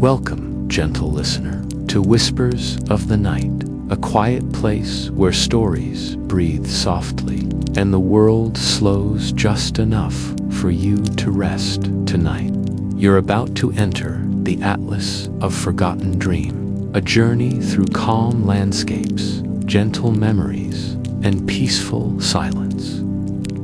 Welcome, gentle listener, to Whispers of the Night, a quiet place where stories breathe softly and the world slows just enough for you to rest tonight. You're about to enter the Atlas of Forgotten Dream, a journey through calm landscapes, gentle memories, and peaceful silence.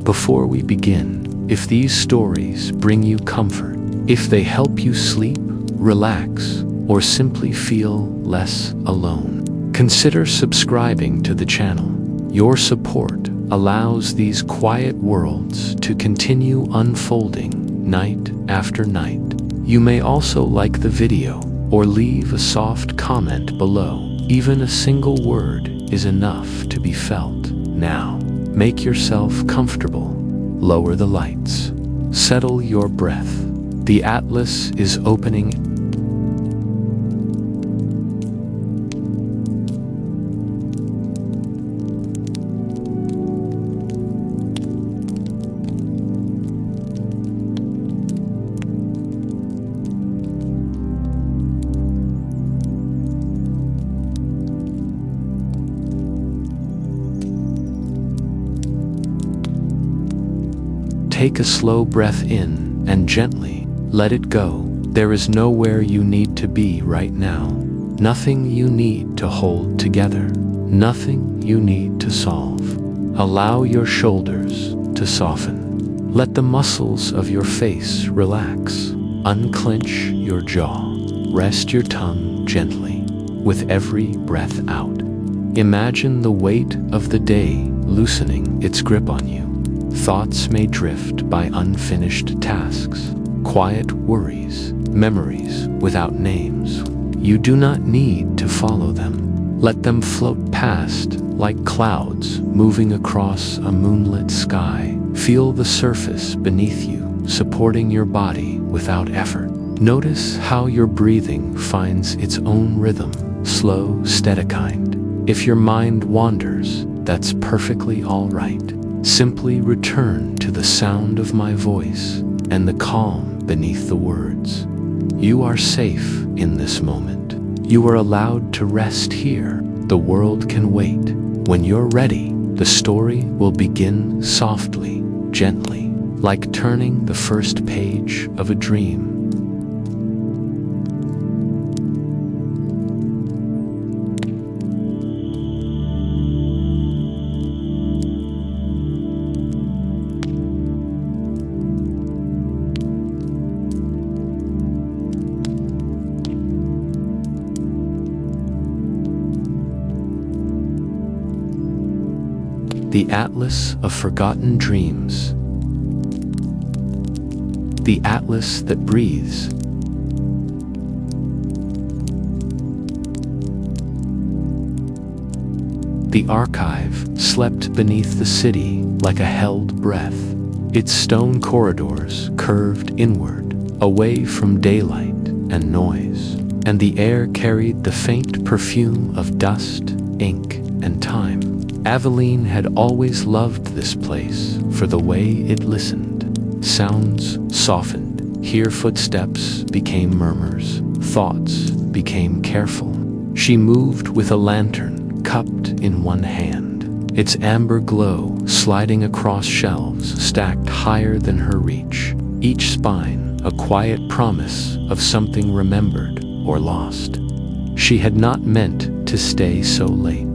Before we begin, if these stories bring you comfort, if they help you sleep, relax, or simply feel less alone, consider subscribing to the channel. Your support allows these quiet worlds to continue unfolding night after night. You may also like the video or leave a soft comment below. Even a single word is enough to be felt. Now, make yourself comfortable. Lower the lights. Settle your breath. The Atlas is opening. Take a slow breath in and gently let it go. There is nowhere you need to be right now. Nothing you need to hold together. Nothing you need to solve. Allow your shoulders to soften. Let the muscles of your face relax. Unclench your jaw. Rest your tongue gently with every breath out. Imagine the weight of the day loosening its grip on you. Thoughts may drift by unfinished tasks, quiet worries, memories without names. You do not need to follow them. Let them float past like clouds moving across a moonlit sky. Feel the surface beneath you, supporting your body without effort. Notice how your breathing finds its own rhythm, slow, steady kind. If your mind wanders, that's perfectly all right. Simply return to the sound of my voice and the calm beneath the words. You are safe in this moment. You are allowed to rest here. The world can wait. When you're ready, the story will begin softly, gently, like turning the first page of a dream. The Atlas of Forgotten Dreams. The Atlas that breathes. The archive slept beneath the city like a held breath. Its stone corridors curved inward, away from daylight and noise, and the air carried the faint perfume of dust, ink, and time. Aveline had always loved this place for the way it listened. Sounds softened. Here footsteps became murmurs. Thoughts became careful. She moved with a lantern cupped in one hand, its amber glow sliding across shelves stacked higher than her reach. Each spine a quiet promise of something remembered or lost. She had not meant to stay so late.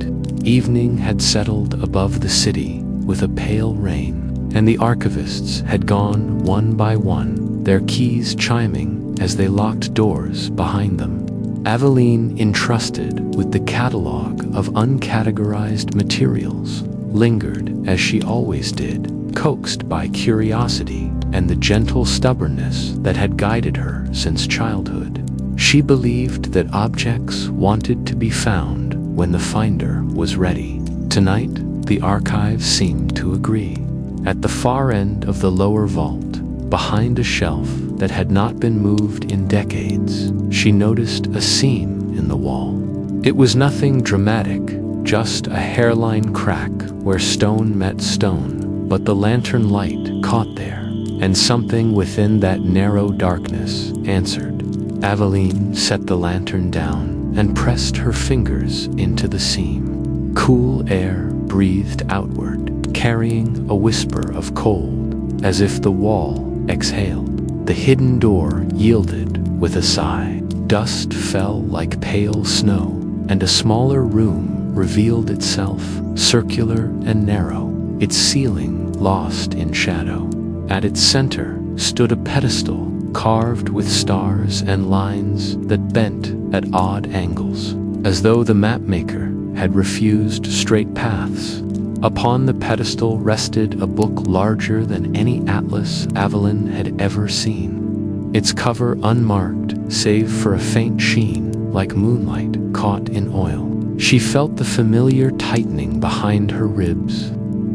Evening had settled above the city with a pale rain, and the archivists had gone one by one, their keys chiming as they locked doors behind them. Aveline, entrusted with the catalog of uncategorized materials, lingered as she always did, coaxed by curiosity and the gentle stubbornness that had guided her since childhood. She believed that objects wanted to be found when the finder was ready. Tonight, the archive seemed to agree. At the far end of the lower vault, behind a shelf that had not been moved in decades, she noticed a seam in the wall. It was nothing dramatic, just a hairline crack where stone met stone, but the lantern light caught there, and something within that narrow darkness answered. Aveline set the lantern down and pressed her fingers into the seam. Cool air breathed outward, carrying a whisper of cold, as if the wall exhaled. The hidden door yielded with a sigh. Dust fell like pale snow, and a smaller room revealed itself, circular and narrow, its ceiling lost in shadow. At its center stood a pedestal carved with stars and lines that bent at odd angles, as though the mapmaker had refused straight paths. Upon the pedestal rested a book larger than any atlas Aveline had ever seen, its cover unmarked save for a faint sheen like moonlight caught in oil. She felt the familiar tightening behind her ribs.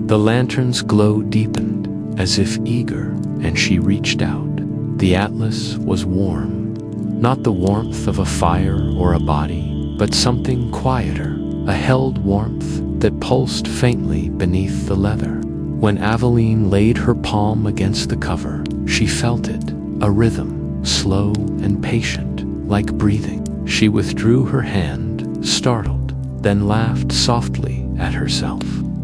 The lantern's glow deepened, as if eager, and she reached out. The atlas was warm, not the warmth of a fire or a body, but something quieter, a held warmth that pulsed faintly beneath the leather. When Aveline laid her palm against the cover, she felt it, a rhythm, slow and patient, like breathing. She withdrew her hand, startled, then laughed softly at herself.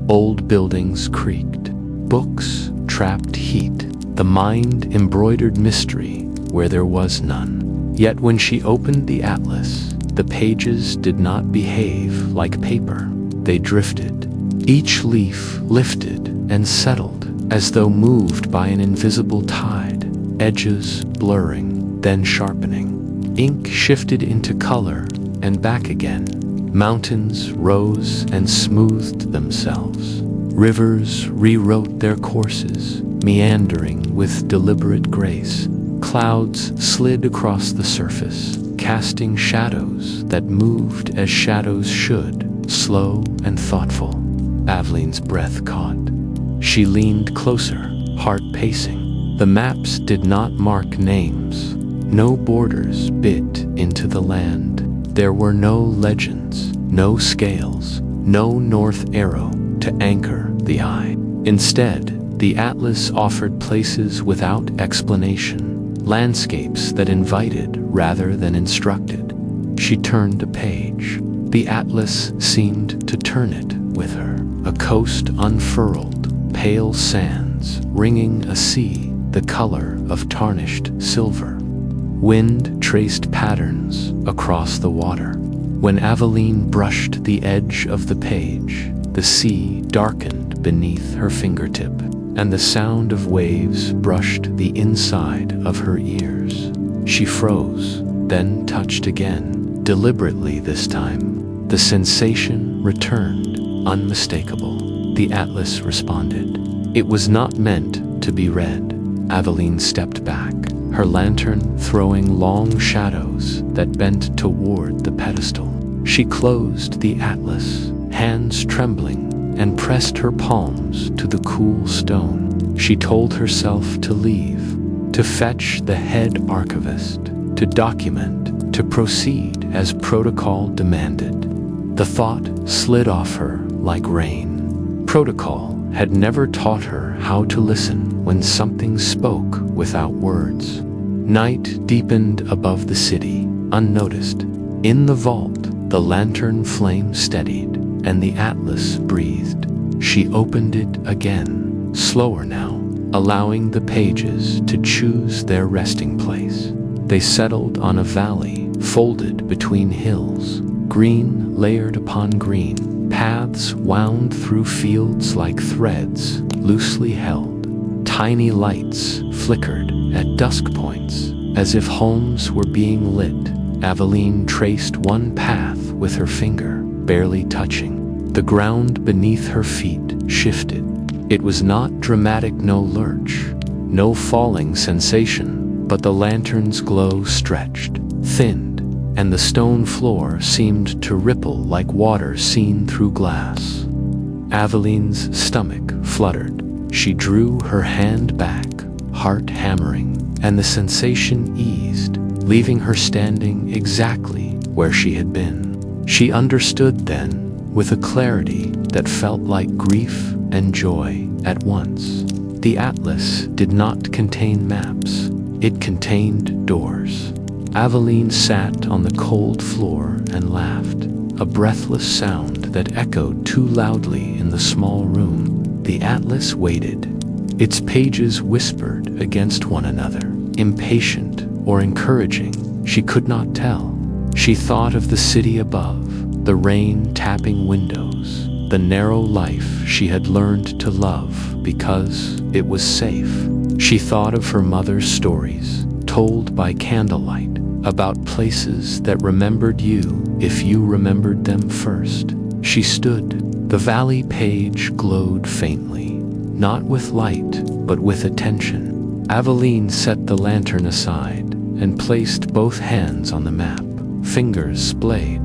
Old buildings creaked, books trapped heat, the mind embroidered mystery where there was none. Yet when she opened the atlas, the pages did not behave like paper. They drifted, each leaf lifted and settled as though moved by an invisible tide, edges blurring, then sharpening. Ink shifted into color and back again. Mountains rose and smoothed themselves. Rivers rewrote their courses, meandering with deliberate grace. Clouds slid across the surface, casting shadows that moved as shadows should, slow and thoughtful. Aveline's breath caught. She leaned closer, heart pacing. The maps did not mark names. No borders bit into the land. There were no legends, no scales, no north arrow to anchor the eye. Instead, the atlas offered places without explanation, landscapes that invited rather than instructed. She turned a page. The atlas seemed to turn it with her. A coast unfurled, pale sands ringing a sea the color of tarnished silver. Wind traced patterns across the water. When Aveline brushed the edge of the page, the sea darkened beneath her fingertip, and the sound of waves brushed the inside of her ears. She froze, then touched again, deliberately this time. The sensation returned, unmistakable. The atlas responded. It was not meant to be read. Aveline stepped back, her lantern throwing long shadows that bent toward the pedestal. She closed the atlas, hands trembling, and pressed her palms to the cool stone. She told herself to leave, to fetch the head archivist, to document, to proceed as protocol demanded. The thought slid off her like rain. Protocol had never taught her how to listen when something spoke without words. Night deepened above the city, unnoticed. In the vault, the lantern flame steadied, and the atlas breathed. She opened it again, slower now, allowing the pages to choose their resting place. They settled on a valley, folded between hills, green layered upon green. Paths wound through fields like threads, loosely held. Tiny lights flickered at dusk points, as if homes were being lit. Aveline traced one path with her finger, barely touching. The ground beneath her feet shifted. It was not dramatic, no lurch, no falling sensation, but the lantern's glow stretched, thinned, and the stone floor seemed to ripple like water seen through glass. Aveline's stomach fluttered. She drew her hand back, heart hammering, and the sensation eased, leaving her standing exactly where she had been. She understood then, with a clarity that felt like grief and joy at once. The atlas did not contain maps. It contained doors. Aveline sat on the cold floor and laughed, a breathless sound that echoed too loudly in the small room. The atlas waited. Its pages whispered against one another, impatient or encouraging, she could not tell. She thought of the city above, the rain tapping windows, the narrow life she had learned to love because it was safe. She thought of her mother's stories, told by candlelight, about places that remembered you if you remembered them first. She stood. The valley page glowed faintly, not with light, but with attention. Aveline set the lantern aside and placed both hands on the map. Fingers splayed.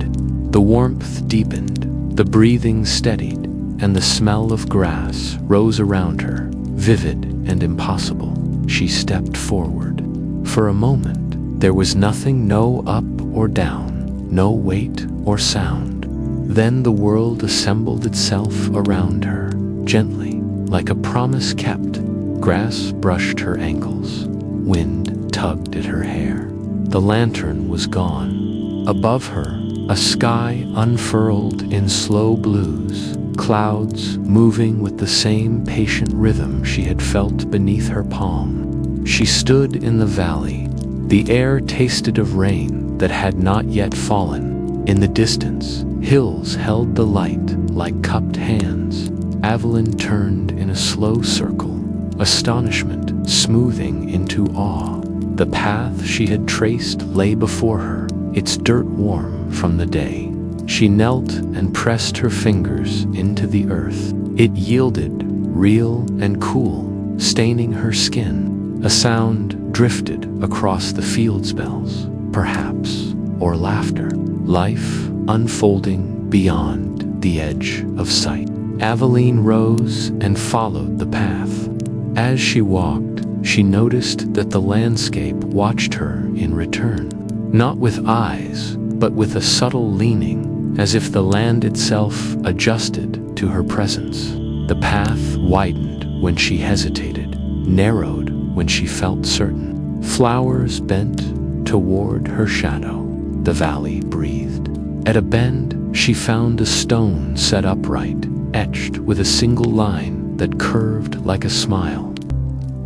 The warmth deepened, the breathing steadied, and the smell of grass rose around her, vivid and impossible. She stepped forward. For a moment, there was nothing, no up or down, no weight or sound. Then the world assembled itself around her, gently, like a promise kept. Grass brushed her ankles. Wind tugged at her hair. The lantern was gone. Above her, a sky unfurled in slow blues, clouds moving with the same patient rhythm she had felt beneath her palm. She stood in the valley. The air tasted of rain that had not yet fallen. In the distance, hills held the light like cupped hands. Aveline turned in a slow circle, astonishment smoothing into awe. The path she had traced lay before her, its dirt warm from the day. She knelt and pressed her fingers into the earth. It yielded, real and cool, staining her skin. A sound drifted across the fields bells, perhaps, or laughter. Life unfolding beyond the edge of sight. Aveline rose and followed the path. As she walked, she noticed that the landscape watched her in return, not with eyes, but with a subtle leaning, as if the land itself adjusted to her presence. The path widened when she hesitated, narrowed when she felt certain. Flowers bent toward her shadow. The valley breathed. At a bend, she found a stone set upright, etched with a single line that curved like a smile.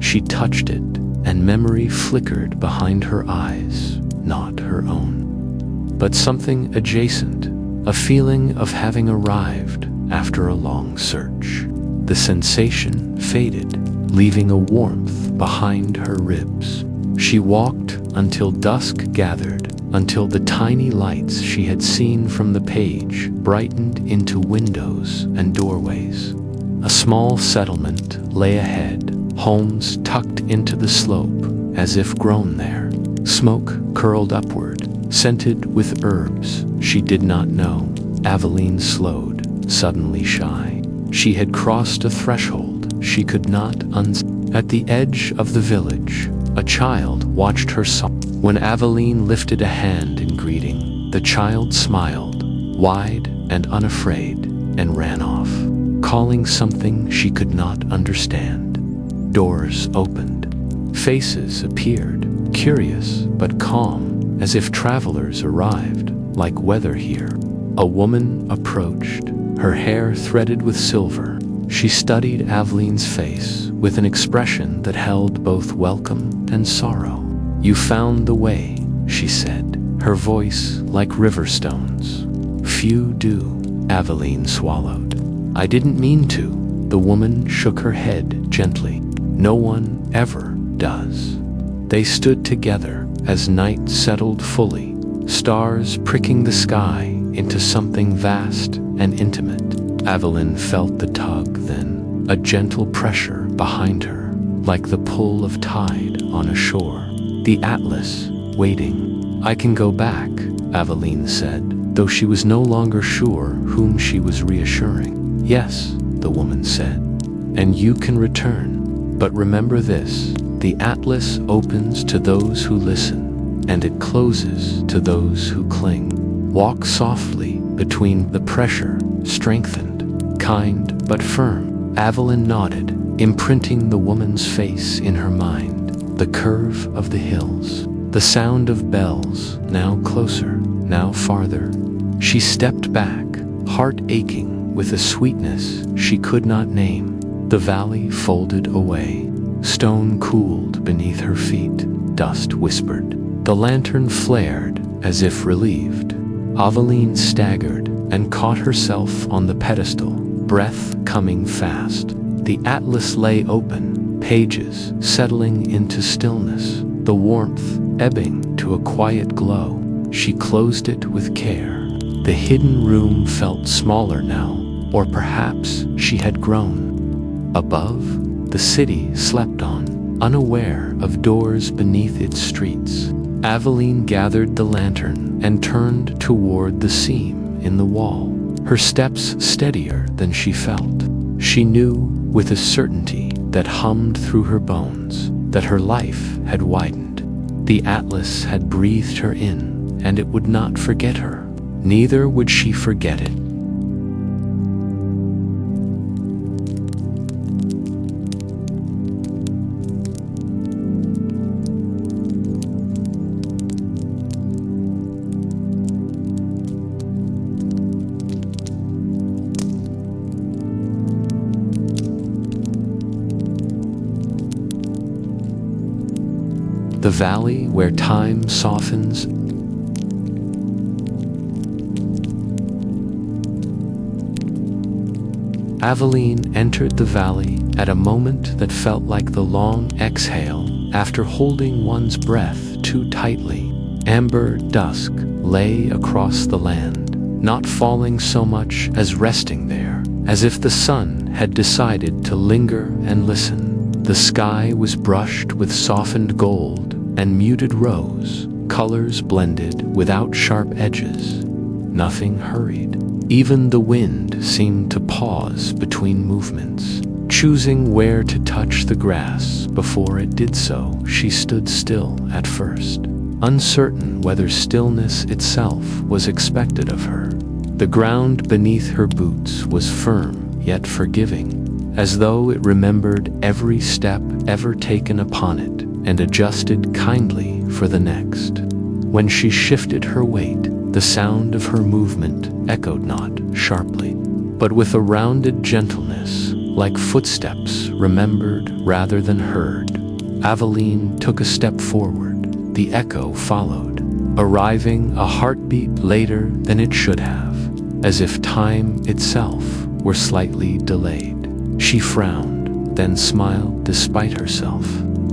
She touched it, and memory flickered behind her eyes, not her own, but something adjacent, a feeling of having arrived after a long search. The sensation faded, leaving a warmth behind her ribs. She walked until dusk gathered, until the tiny lights she had seen from the page brightened into windows and doorways. A small settlement lay ahead, homes tucked into the slope, as if grown there. Smoke curled upward, scented with herbs she did not know. Aveline slowed, suddenly shy. She had crossed a threshold she could not unsee. At the edge of the village, a child watched her sob. When Aveline lifted a hand in greeting, the child smiled, wide and unafraid, and ran off, calling something she could not understand. Doors opened. Faces appeared, curious but calm, as if travelers arrived, like weather here. A woman approached, her hair threaded with silver. She studied Aveline's face with an expression that held both welcome and sorrow. "You found the way," she said, her voice like river stones. "Few do," Aveline swallowed. "I didn't mean to." The woman shook her head gently. "No one ever does." They stood together as night settled fully, stars pricking the sky into something vast and intimate. Aveline felt the tug then, a gentle pressure behind her, like the pull of tide on a shore. The atlas, waiting. "I can go back," Aveline said, though she was no longer sure whom she was reassuring. "Yes," the woman said, "and you can return. But remember this, the atlas opens to those who listen, and it closes to those who cling. Walk softly between the pressure, strengthened, kind but firm." Aveline nodded, imprinting the woman's face in her mind. The curve of the hills, The sound of bells, now closer, now farther. She stepped back, heart aching with a sweetness she could not name. The valley folded away. Stone cooled beneath her feet. Dust whispered. The lantern flared as if relieved. Aveline staggered and caught herself on the pedestal, breath coming fast. The atlas lay open, pages settling into stillness, the warmth ebbing to a quiet glow. She closed it with care. The hidden room felt smaller now, or perhaps she had grown. Above, the city slept on, unaware of doors beneath its streets. Aveline gathered the lantern and turned toward the seam in the wall, her steps steadier than she felt. She knew with a certainty that hummed through her bones that her life had widened. The atlas had breathed her in, and it would not forget her. Neither would she forget it. The valley where time softens. Aveline entered the valley at a moment that felt like the long exhale after holding one's breath too tightly. Amber dusk lay across the land, not falling so much as resting there, as if the sun had decided to linger and listen. The sky was brushed with softened gold and muted rose, colors blended without sharp edges. Nothing hurried. Even the wind seemed to pause between movements, choosing where to touch the grass before it did so. She stood still at first, uncertain whether stillness itself was expected of her. The ground beneath her boots was firm yet forgiving, as though it remembered every step ever taken upon it and adjusted kindly for the next. When she shifted her weight, the sound of her movement echoed not sharply, but with a rounded gentleness, like footsteps remembered rather than heard. Aveline took a step forward. The echo followed, arriving a heartbeat later than it should have, as if time itself were slightly delayed. She frowned, then smiled despite herself.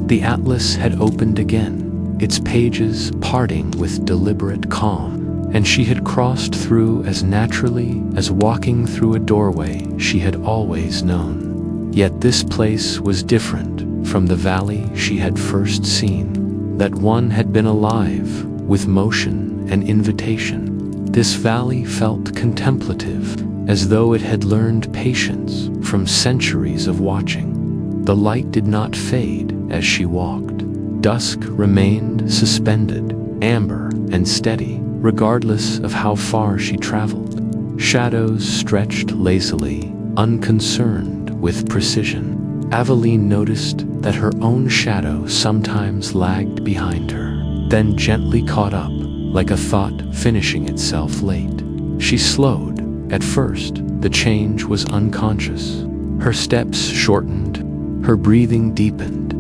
The atlas had opened again, its pages parting with deliberate calm, and she had crossed through as naturally as walking through a doorway she had always known. Yet this place was different from the valley she had first seen. That one had been alive, with motion and invitation. This valley felt contemplative, as though it had learned patience from centuries of watching. The light did not fade as she walked. Dusk remained suspended, amber and steady, regardless of how far she traveled. Shadows stretched lazily, unconcerned with precision. Aveline noticed that her own shadow sometimes lagged behind her, then gently caught up, like a thought finishing itself late. She slowed. At first, the change was unconscious. Her steps shortened, her breathing deepened.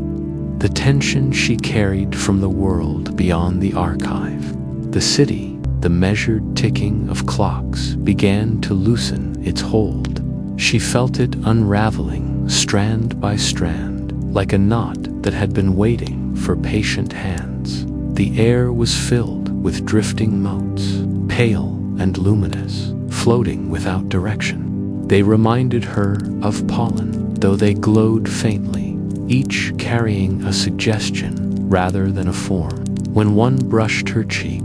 The tension she carried from the world beyond the archive. The city, the measured ticking of clocks, began to loosen its hold. She felt it unraveling, strand by strand, like a knot that had been waiting for patient hands. The air was filled with drifting motes, pale and luminous, floating without direction. They reminded her of pollen, though they glowed faintly, each carrying a suggestion rather than a form. When one brushed her cheek,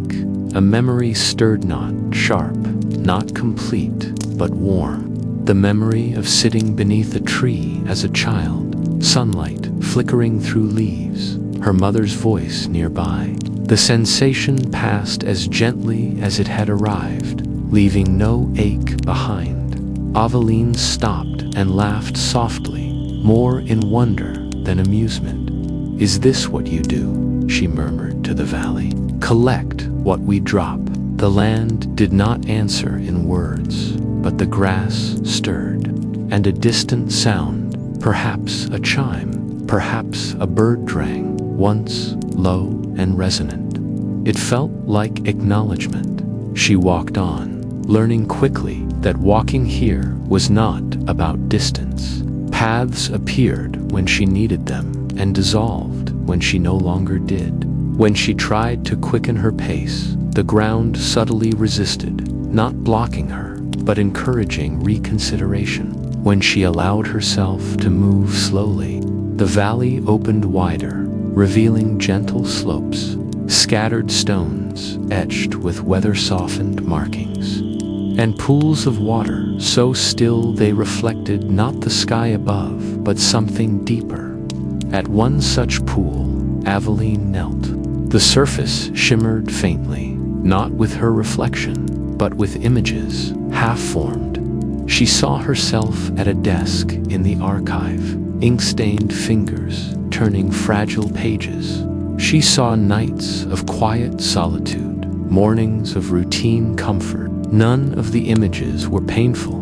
a memory stirred not sharp, not complete, but warm. The memory of sitting beneath a tree as a child, sunlight flickering through leaves, her mother's voice nearby. The sensation passed as gently as it had arrived, leaving no ache behind. Aveline stopped and laughed softly, more in wonder than amusement. "Is this what you do?" she murmured to the valley. Collect what we drop. The land did not answer in words, but the grass stirred, and a distant sound, perhaps a chime, perhaps a bird rang, once low and resonant. It felt like acknowledgement. She walked on, learning quickly that walking here was not about distance. Paths appeared when she needed them and dissolved when she no longer did. When she tried to quicken her pace, the ground subtly resisted, not blocking her, but encouraging reconsideration. When she allowed herself to move slowly, the valley opened wider, revealing gentle slopes, scattered stones etched with weather-softened markings, and pools of water so still they reflected not the sky above, but something deeper. At one such pool, Aveline knelt. The surface shimmered faintly, not with her reflection, but with images, half-formed. She saw herself at a desk in the archive, ink-stained fingers turning fragile pages. She saw nights of quiet solitude, mornings of routine comfort. None of the images were painful.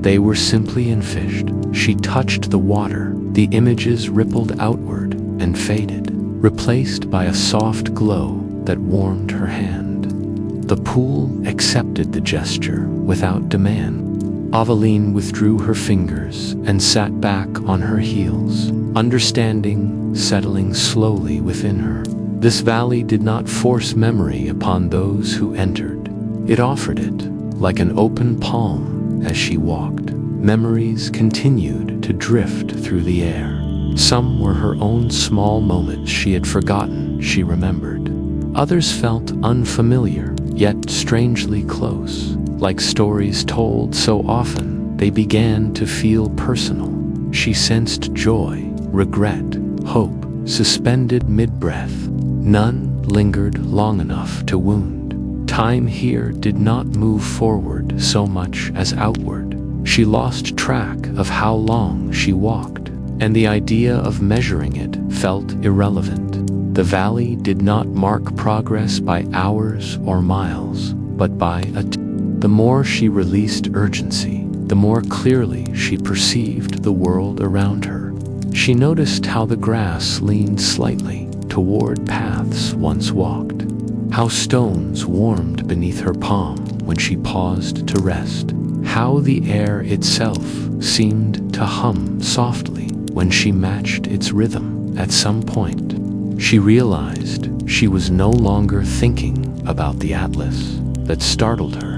They were simply enfished. She touched the water. The images rippled outward and faded, replaced by a soft glow that warmed her hand. The pool accepted the gesture without demand. Aveline withdrew her fingers and sat back on her heels, understanding settling slowly within her. This valley did not force memory upon those who entered. It offered it, like an open palm, as she walked. Memories continued to drift through the air. Some were her own small moments she had forgotten she remembered. Others felt unfamiliar, yet strangely close. Like stories told so often, they began to feel personal. She sensed joy, regret, hope, suspended mid-breath. None lingered long enough to wound. Time here did not move forward so much as outward. She lost track of how long she walked, and the idea of measuring it felt irrelevant. The valley did not mark progress by hours or miles, but by the more she released urgency, the more clearly she perceived the world around her. She noticed how the grass leaned slightly toward paths once walked, how stones warmed beneath her palm when she paused to rest, how the air itself seemed to hum softly when she matched its rhythm. At some point, she realized she was no longer thinking about the atlas that startled her.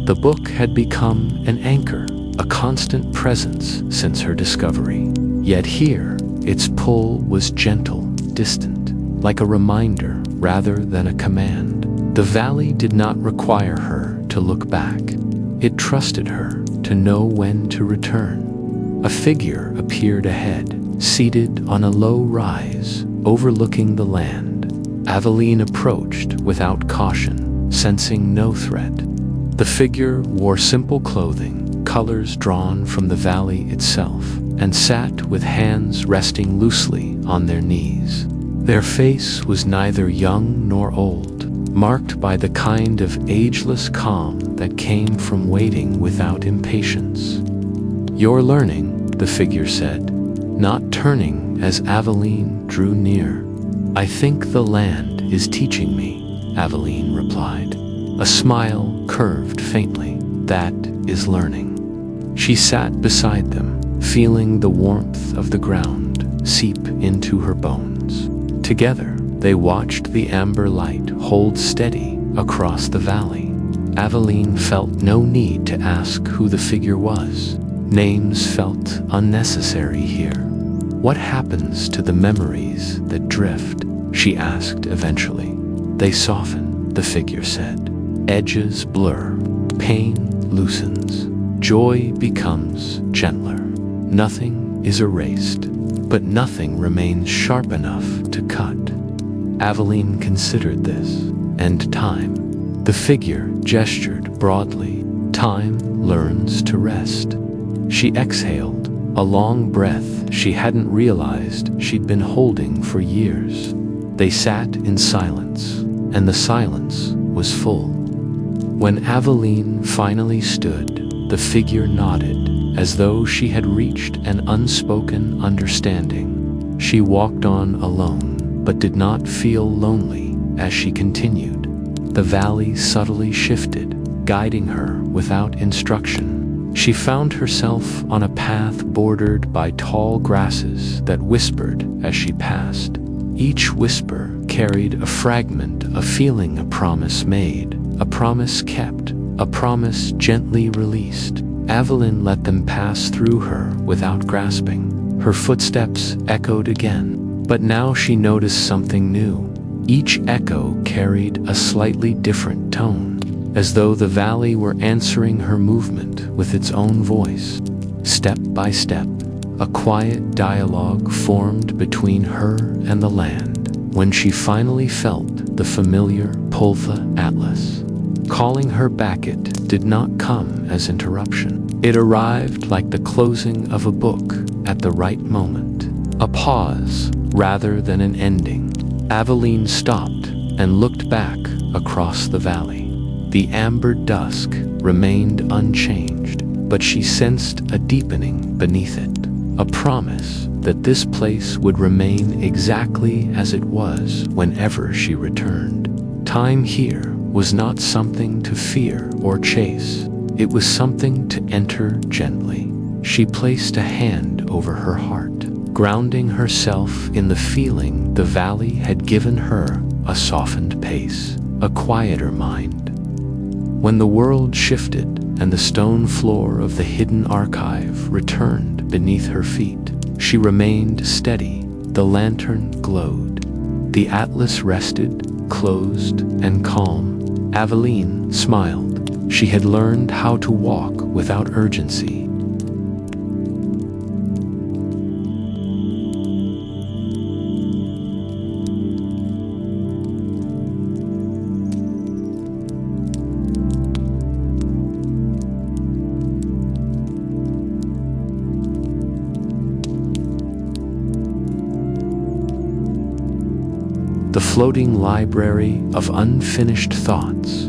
The book had become an anchor, a constant presence since her discovery. Yet here, its pull was gentle, distant, like a reminder rather than a command. The valley did not require her to look back. It trusted her to know when to return. A figure appeared ahead, seated on a low rise, overlooking the land. Aveline approached without caution, sensing no threat. The figure wore simple clothing, colors drawn from the valley itself, and sat with hands resting loosely on their knees. Their face was neither young nor old, marked by the kind of ageless calm that came from waiting without impatience. "You're learning," the figure said, not turning as Aveline drew near. "I think the land is teaching me," Aveline replied. A smile curved faintly. "That is learning." She sat beside them, feeling the warmth of the ground seep into her bones. Together, they watched the amber light hold steady across the valley. Aveline felt no need to ask who the figure was. Names felt unnecessary here. "What happens to the memories that drift?" she asked eventually. "They soften," the figure said. "Edges blur, pain loosens, joy becomes gentler. Nothing is erased, but nothing remains sharp enough to cut." Aveline considered this, and time. The figure gestured broadly. Time learns to rest. She exhaled, a long breath she hadn't realized she'd been holding for years. They sat in silence, and the silence was full. When Aveline finally stood, the figure nodded, as though she had reached an unspoken understanding. She walked on alone, but did not feel lonely as she continued. The valley subtly shifted, guiding her without instruction. She found herself on a path bordered by tall grasses that whispered as she passed. Each whisper carried a fragment of feeling, a promise made, a promise kept, a promise gently released. Aveline let them pass through her without grasping. Her footsteps echoed again, but now she noticed something new. Each echo carried a slightly different tone, as though the valley were answering her movement with its own voice. Step by step, a quiet dialogue formed between her and the land. When she finally felt the familiar Pulva Atlas calling her back, it did not come as interruption. It arrived like the closing of a book at the right moment, a pause rather than an ending. Aveline stopped and looked back across the valley. The amber dusk remained unchanged, but she sensed a deepening beneath it, a promise that this place would remain exactly as it was whenever she returned. Time here was not something to fear or chase. It was something to enter gently. She placed a hand over her heart, grounding herself in the feeling the valley had given her, a softened pace, a quieter mind. When the world shifted and the stone floor of the hidden archive returned beneath her feet, she remained steady. The lantern glowed. The atlas rested, closed and calm. Aveline smiled. She had learned how to walk without urgency. The floating library of unfinished thoughts.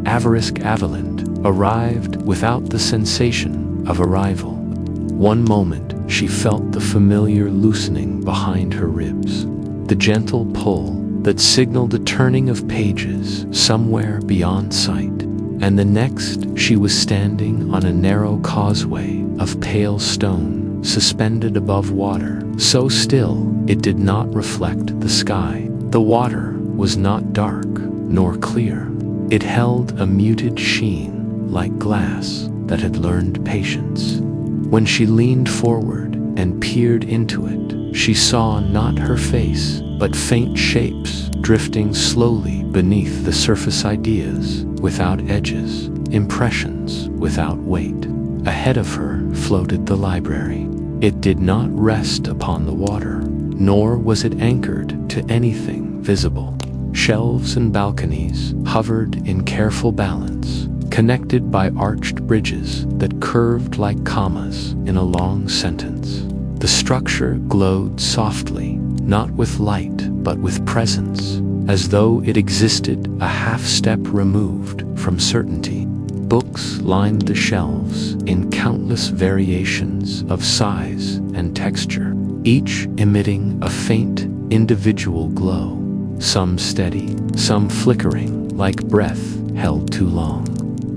Avarisk Aveline arrived without the sensation of arrival. One moment she felt the familiar loosening behind her ribs, the gentle pull that signaled the turning of pages somewhere beyond sight. And the next she was standing on a narrow causeway of pale stone, suspended above water, so still it did not reflect the sky. The water was not dark nor clear. It held a muted sheen like glass that had learned patience. When she leaned forward and peered into it, she saw not her face, but faint shapes drifting slowly beneath the surface, ideas without edges, impressions without weight. Ahead of her floated the library. It did not rest upon the water, nor was it anchored to anything visible. Shelves and balconies hovered in careful balance, connected by arched bridges that curved like commas in a long sentence. The structure glowed softly, not with light, but with presence, as though it existed a half-step removed from certainty. Books lined the shelves in countless variations of size and texture, each emitting a faint, individual glow, some steady, some flickering like breath held too long.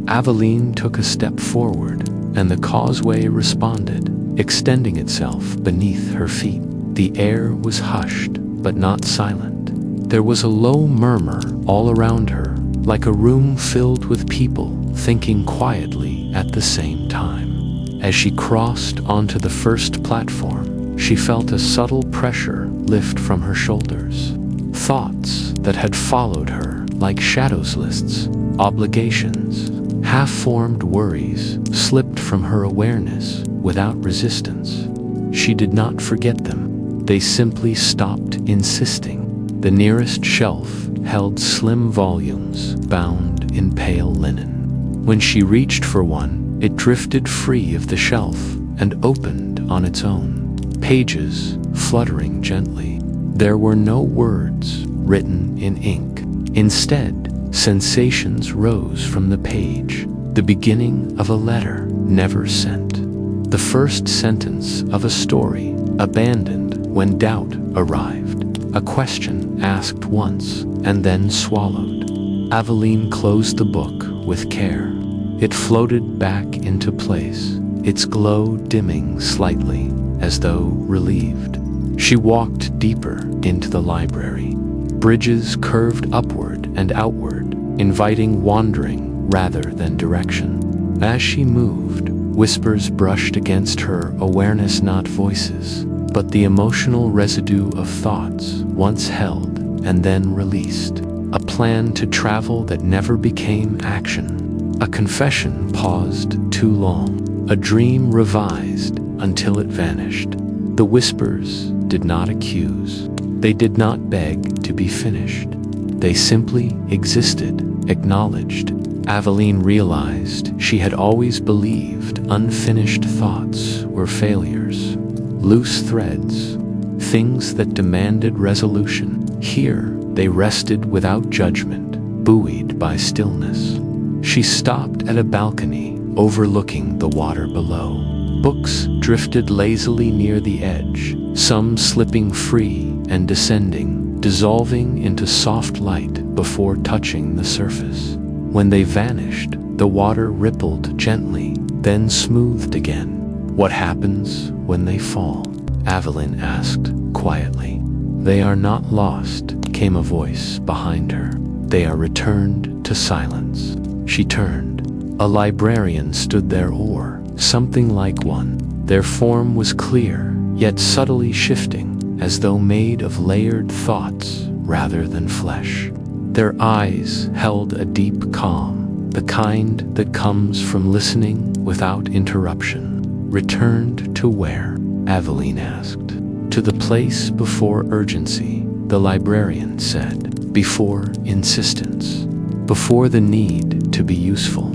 Aveline took a step forward, and the causeway responded, extending itself beneath her feet. The air was hushed, but not silent. There was a low murmur all around her, like a room filled with people thinking quietly at the same time. As she crossed onto the first platform, she felt a subtle pressure lift from her shoulders. Thoughts that had followed her like shadows, lists, obligations, half-formed worries slipped from her awareness without resistance. She did not forget them. They simply stopped insisting. The nearest shelf held slim volumes bound in pale linen. When she reached for one, it drifted free of the shelf and opened on its own, pages fluttering gently. There were no words written in ink. Instead, sensations rose from the page, the beginning of a letter never sent, the first sentence of a story abandoned when doubt arrived, a question asked once and then swallowed. Aveline closed the book with care. It floated back into place, its glow dimming slightly, as though relieved. She walked deeper into the library. Bridges curved upward and outward, inviting wandering rather than direction. As she moved, whispers brushed against her awareness, not voices, but the emotional residue of thoughts once held and then released. A plan to travel that never became action. A confession paused too long. A dream revised until it vanished. The whispers did not accuse. They did not beg to be finished. They simply existed, acknowledged. Aveline realized she had always believed unfinished thoughts were failures, loose threads, things that demanded resolution. Here, they rested without judgment, buoyed by stillness. She stopped at a balcony overlooking the water below. Books drifted lazily near the edge, some slipping free and descending, dissolving into soft light before touching the surface. When they vanished, the water rippled gently, then smoothed again. "What happens when they fall?" Aveline asked quietly. "They are not lost," came a voice behind her. "They are returned to silence." She turned. A librarian stood there, or something like one. Their form was clear, yet subtly shifting, as though made of layered thoughts rather than flesh. Their eyes held a deep calm, the kind that comes from listening without interruption. "Returned to where?" Aveline asked. "To the place before urgency," the librarian said. "Before insistence. Before the need to be useful."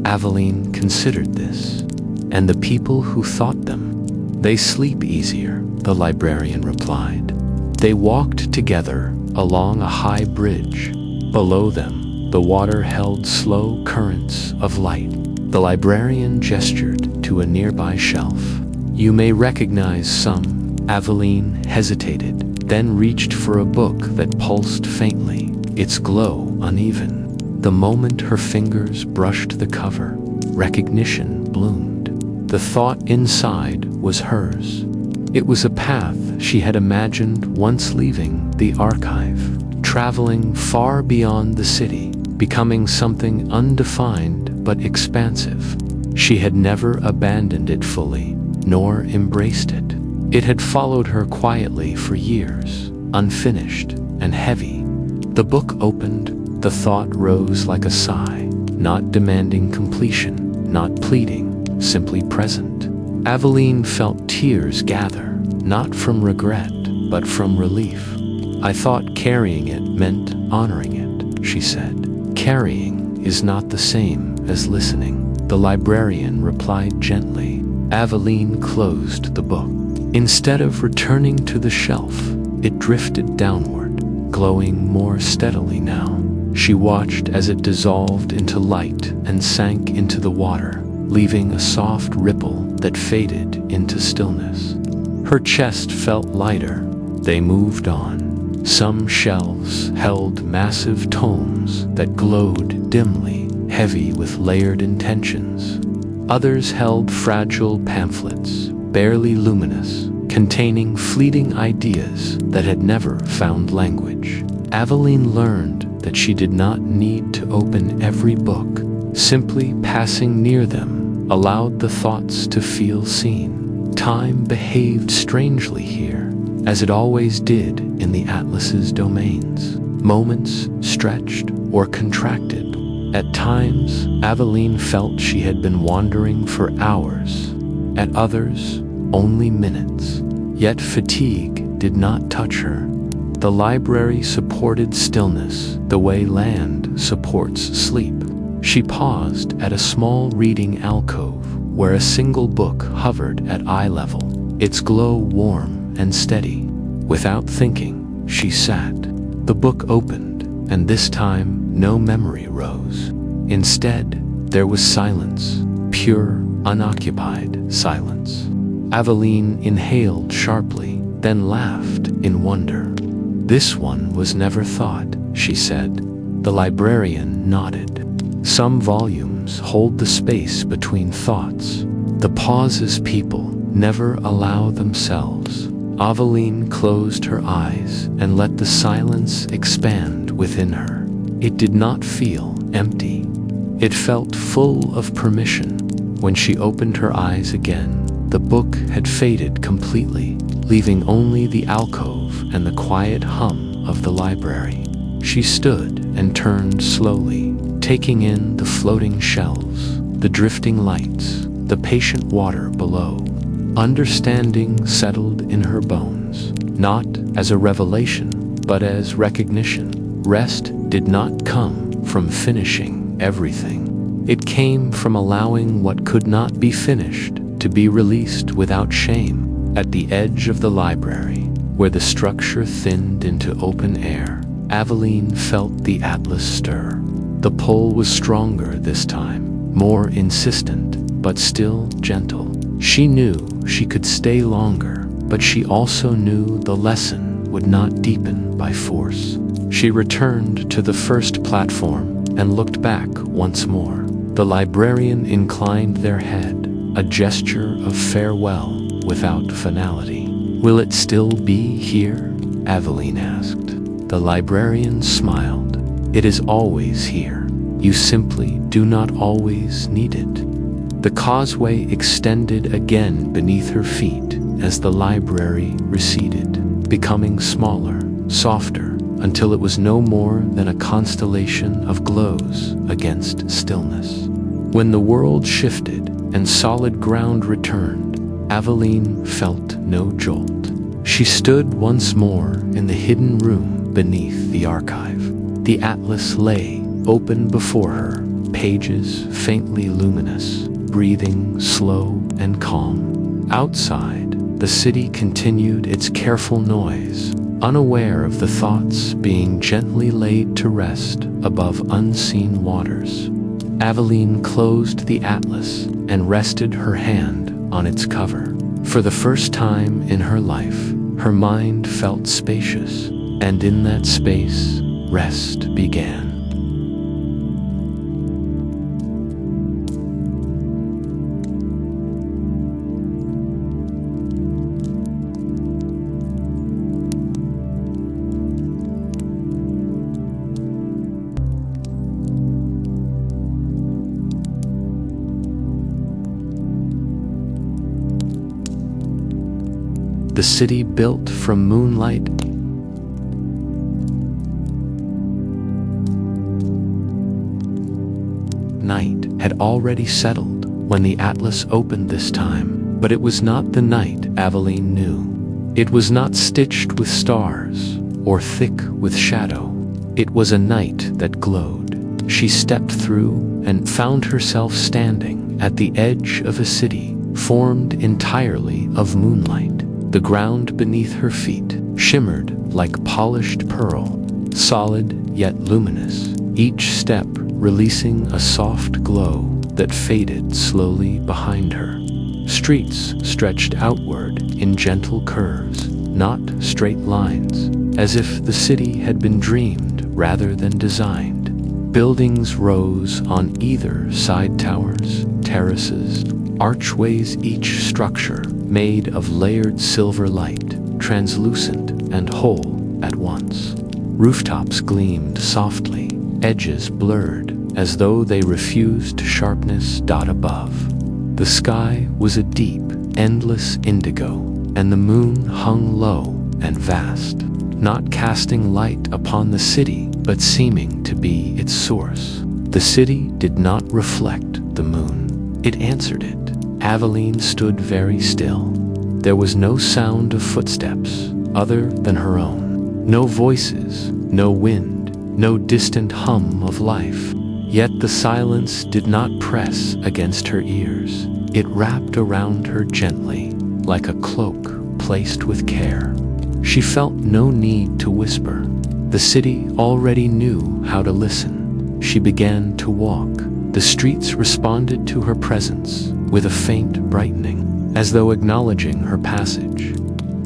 Aveline considered this. "And the people who thought them?" "They sleep easier," the librarian replied. They walked together along a high bridge. Below them, the water held slow currents of light. The librarian gestured to a nearby shelf. "You may recognize some." Aveline hesitated, then reached for a book that pulsed faintly, its glow uneven. The moment her fingers brushed the cover, recognition bloomed. The thought inside was hers. It was a path she had imagined once leaving the archive, traveling far beyond the city, becoming something undefined but expansive. She had never abandoned it fully, nor embraced it. It had followed her quietly for years, unfinished and heavy. The book opened, the thought rose like a sigh, not demanding completion, not pleading, simply present. Aveline felt tears gather, not from regret, but from relief. "I thought carrying it meant honoring it," she said. "Carrying is not the same as listening," the librarian replied gently. Aveline closed the book. Instead of returning to the shelf, it drifted downward, glowing more steadily now. She watched as it dissolved into light and sank into the water, leaving a soft ripple that faded into stillness. Her chest felt lighter. They moved on. Some shelves held massive tomes that glowed dimly, heavy with layered intentions. Others held fragile pamphlets, barely luminous, containing fleeting ideas that had never found language. Aveline learned that she did not need to open every book. Simply passing near them allowed the thoughts to feel seen. Time behaved strangely here, as it always did in the Atlas's domains. Moments stretched or contracted. At times, Aveline felt she had been wandering for hours. At others, only minutes. Yet fatigue did not touch her. The library supported stillness the way land supports sleep. She paused at a small reading alcove where a single book hovered at eye level, its glow warm and steady. Without thinking, she sat. The book opened, and this time no memory rose. Instead, there was silence, pure, unoccupied silence. Aveline inhaled sharply, then laughed in wonder. "This one was never thought," she said. The librarian nodded. "Some volumes hold the space between thoughts, the pauses people never allow themselves." Aveline closed her eyes and let the silence expand within her. It did not feel empty. It felt full of permission. When she opened her eyes again, the book had faded completely, leaving only the alcove and the quiet hum of the library. She stood and turned slowly, taking in the floating shelves, the drifting lights, the patient water below. Understanding settled in her bones, not as a revelation, but as recognition. Rest did not come from finishing everything. It came from allowing what could not be finished to be released without shame. At the edge of the library, where the structure thinned into open air, Aveline felt the atlas stir. The pull was stronger this time, more insistent, but still gentle. She knew she could stay longer, but she also knew the lesson would not deepen by force. She returned to the first platform and looked back once more. The librarian inclined their head, a gesture of farewell without finality. "Will it still be here?" Aveline asked. The librarian smiled. "It is always here. You simply do not always need it." The causeway extended again beneath her feet as the library receded, becoming smaller, softer, until it was no more than a constellation of glows against stillness. When the world shifted and solid ground returned, Aveline felt no jolt. She stood once more in the hidden room beneath the archive. The atlas lay open before her, pages faintly luminous, breathing slow and calm. Outside, the city continued its careful noise, unaware of the thoughts being gently laid to rest above unseen waters. Aveline closed the atlas and rested her hand on its cover. For the first time in her life, her mind felt spacious, and in that space, rest began. The city built from moonlight. Night had already settled when the atlas opened this time, but it was not the night Aveline knew. It was not stitched with stars or thick with shadow. It was a night that glowed. She stepped through and found herself standing at the edge of a city formed entirely of moonlight. The ground beneath her feet shimmered like polished pearl, solid yet luminous, each step releasing a soft glow that faded slowly behind her. Streets stretched outward in gentle curves, not straight lines, as if the city had been dreamed rather than designed. Buildings rose on either side, towers, terraces, archways, each structure made of layered silver light, translucent and whole at once. Rooftops gleamed softly, edges blurred, as though they refused sharpness. Above, the sky was a deep, endless indigo, and the moon hung low and vast, not casting light upon the city, but seeming to be its source. The city did not reflect the moon. It answered it. Aveline stood very still. There was no sound of footsteps other than her own. No voices, no wind, no distant hum of life. Yet the silence did not press against her ears. It wrapped around her gently, like a cloak placed with care. She felt no need to whisper. The city already knew how to listen. She began to walk. The streets responded to her presence with a faint brightening, as though acknowledging her passage.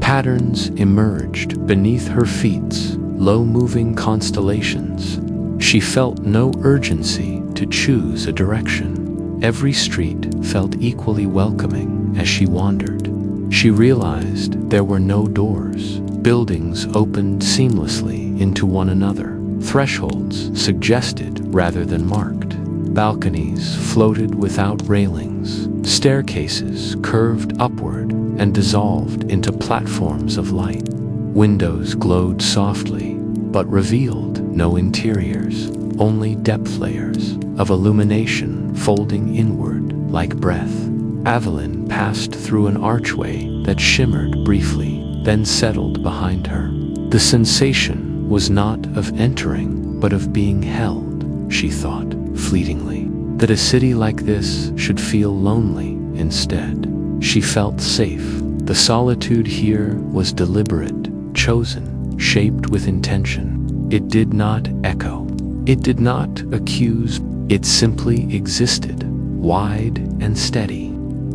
Patterns emerged beneath her feet, low-moving constellations. She felt no urgency to choose a direction. Every street felt equally welcoming as she wandered. She realized there were no doors. Buildings opened seamlessly into one another. Thresholds suggested rather than marked. Balconies floated without railings. Staircases curved upward and dissolved into platforms of light. Windows glowed softly, but revealed no interiors, only depth layers of illumination folding inward like breath. Evelyn passed through an archway that shimmered briefly, then settled behind her. The sensation was not of entering, but of being held, she thought, fleetingly. That a city like this should feel lonely instead. She felt safe. The solitude here was deliberate, chosen, shaped with intention. It did not echo. It did not accuse. It simply existed, wide and steady,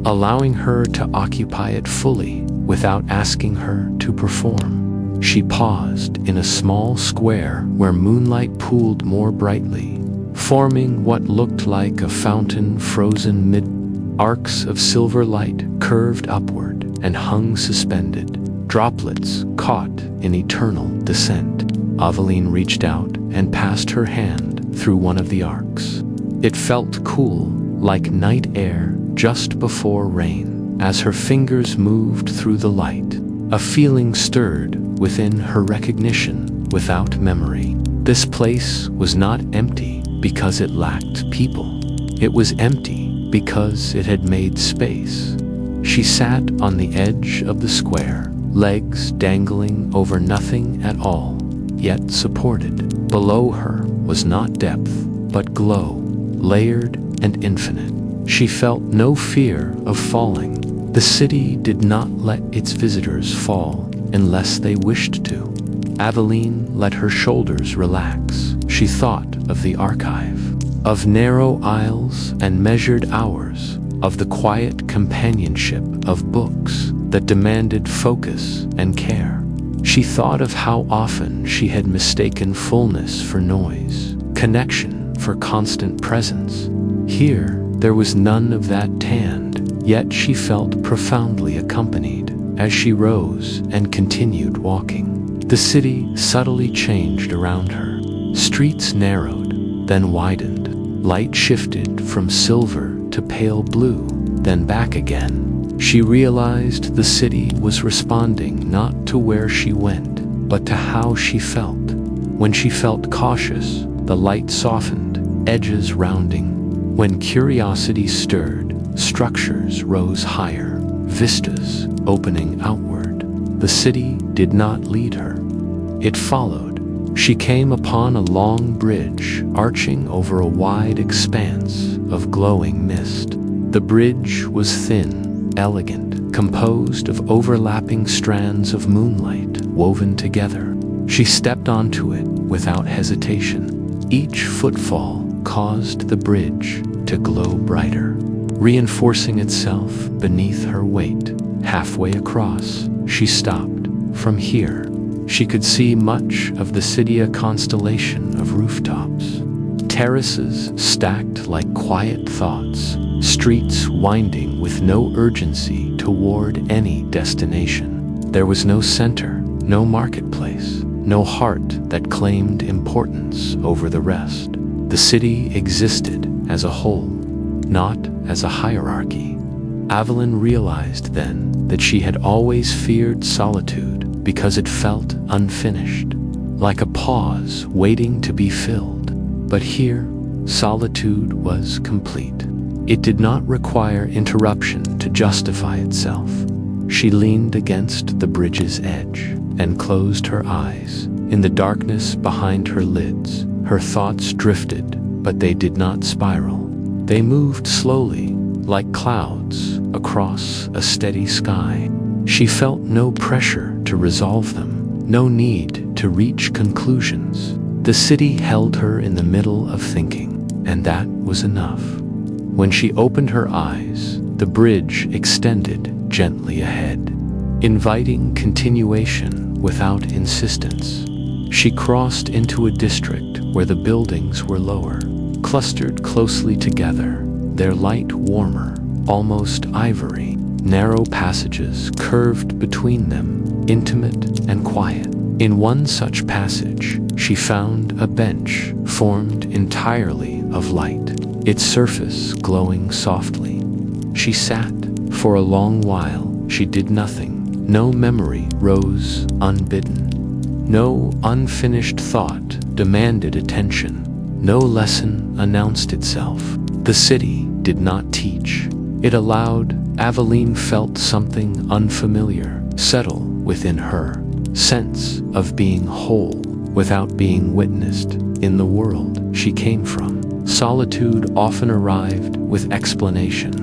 allowing her to occupy it fully without asking her to perform. She paused in a small square where moonlight pooled more brightly, forming what looked like a fountain frozen mid. Arcs of silver light curved upward and hung suspended, droplets caught in eternal descent. Evelyn reached out and passed her hand through one of the arcs. It felt cool, like night air just before rain. As her fingers moved through the light, a feeling stirred within her recognition without memory. This place was not empty because it lacked people. It was empty because it had made space. She sat on the edge of the square, legs dangling over nothing at all, yet supported. Below her was not depth, but glow, layered and infinite. She felt no fear of falling. The city did not let its visitors fall unless they wished to. Evelyn let her shoulders relax. She thought of the archive, of narrow aisles and measured hours, of the quiet companionship of books that demanded focus and care. She thought of how often she had mistaken fullness for noise, connection for constant presence. Here, there was none of that tanned, yet she felt profoundly accompanied as she rose and continued walking. The city subtly changed around her. Streets narrowed, then widened. Light shifted from silver to pale blue, then back again. She realized the city was responding not to where she went, but to how she felt. When she felt cautious, the light softened, edges rounding. When curiosity stirred, structures rose higher, vistas opening outward. The city did not lead her. It followed. She came upon a long bridge arching over a wide expanse of glowing mist. The bridge was thin, elegant, composed of overlapping strands of moonlight woven together. She stepped onto it without hesitation. Each footfall caused the bridge to glow brighter, reinforcing itself beneath her weight. Halfway across, she stopped. From here, she could see much of the city, a constellation of rooftops, terraces stacked like quiet thoughts, streets winding with no urgency toward any destination. There was no center, no marketplace, no heart that claimed importance over the rest. The city existed as a whole, not as a hierarchy. Evelyn realized then that she had always feared solitude because it felt unfinished, like a pause waiting to be filled. But here, solitude was complete. It did not require interruption to justify itself. She leaned against the bridge's edge and closed her eyes. In the darkness behind her lids, her thoughts drifted, but they did not spiral. They moved slowly, like clouds, across a steady sky. She felt no pressure to resolve them, no need to reach conclusions. The city held her in the middle of thinking, and that was enough. When she opened her eyes, the bridge extended gently ahead, inviting continuation without insistence. She crossed into a district where the buildings were lower, clustered closely together, their light warmer, almost ivory. Narrow passages curved between them, intimate and quiet. In one such passage, she found a bench formed entirely of light, its surface glowing softly. She sat. For a long while, she did nothing. No memory rose unbidden. No unfinished thought demanded attention. No lesson announced itself. The city did not teach. It allowed. Aveline felt something unfamiliar settle within her, sense of being whole without being witnessed in the world she came from. Solitude often arrived with explanation.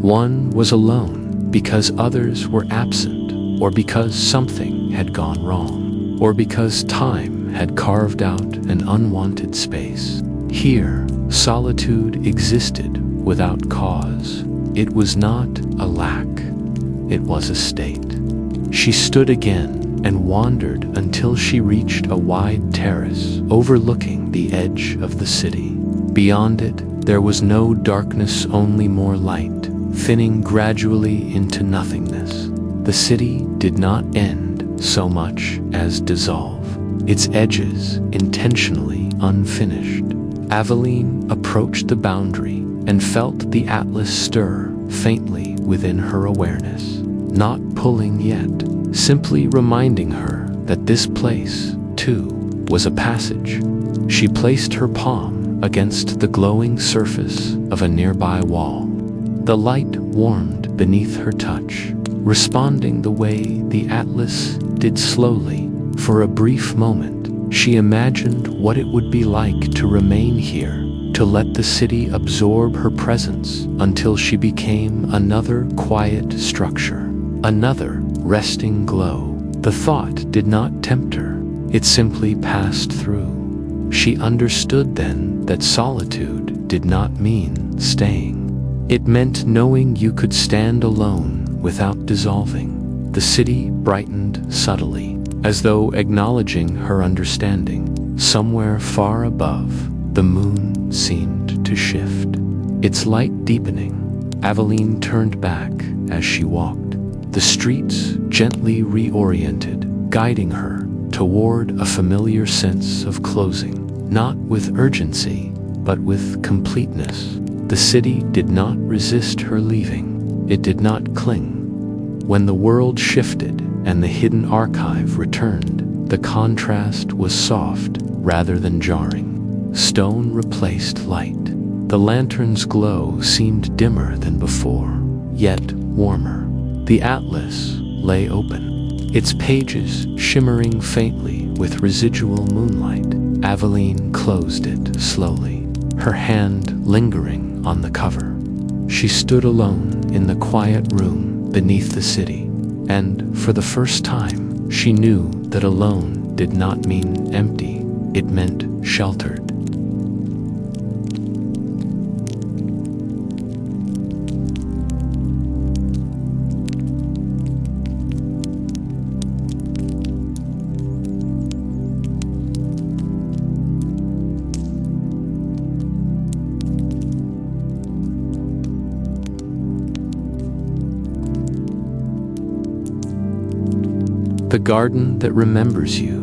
One was alone because others were absent, or because something had gone wrong, or because time had carved out an unwanted space. Here, solitude existed without cause. It was not a lack, it was a state. She stood again and wandered until she reached a wide terrace overlooking the edge of the city. Beyond it, there was no darkness, only more light, thinning gradually into nothingness. The city did not end so much as dissolve, its edges intentionally unfinished. Aveline approached the boundary and felt the atlas stir faintly within her awareness, not pulling yet, simply reminding her that this place, too, was a passage. She placed her palm against the glowing surface of a nearby wall. The light warmed beneath her touch, responding the way the atlas did slowly. For a brief moment, she imagined what it would be like to remain here, to let the city absorb her presence until she became another quiet structure, another resting glow. The thought did not tempt her, it simply passed through. She understood then that solitude did not mean staying. It meant knowing you could stand alone without dissolving. The city brightened subtly, as though acknowledging her understanding. Somewhere far above, the moon seemed to shift, its light deepening. Aveline turned back as she walked, the streets gently reoriented, guiding her toward a familiar sense of closing, not with urgency, but with completeness. The city did not resist her leaving, it did not cling. When the world shifted and the hidden archive returned, the contrast was soft rather than jarring. Stone replaced light. The lantern's glow seemed dimmer than before, yet warmer. The atlas lay open, its pages shimmering faintly with residual moonlight. Aveline closed it slowly, her hand lingering on the cover. She stood alone in the quiet room beneath the city, and for the first time, she knew that alone did not mean empty, it meant sheltered. The garden that remembers you.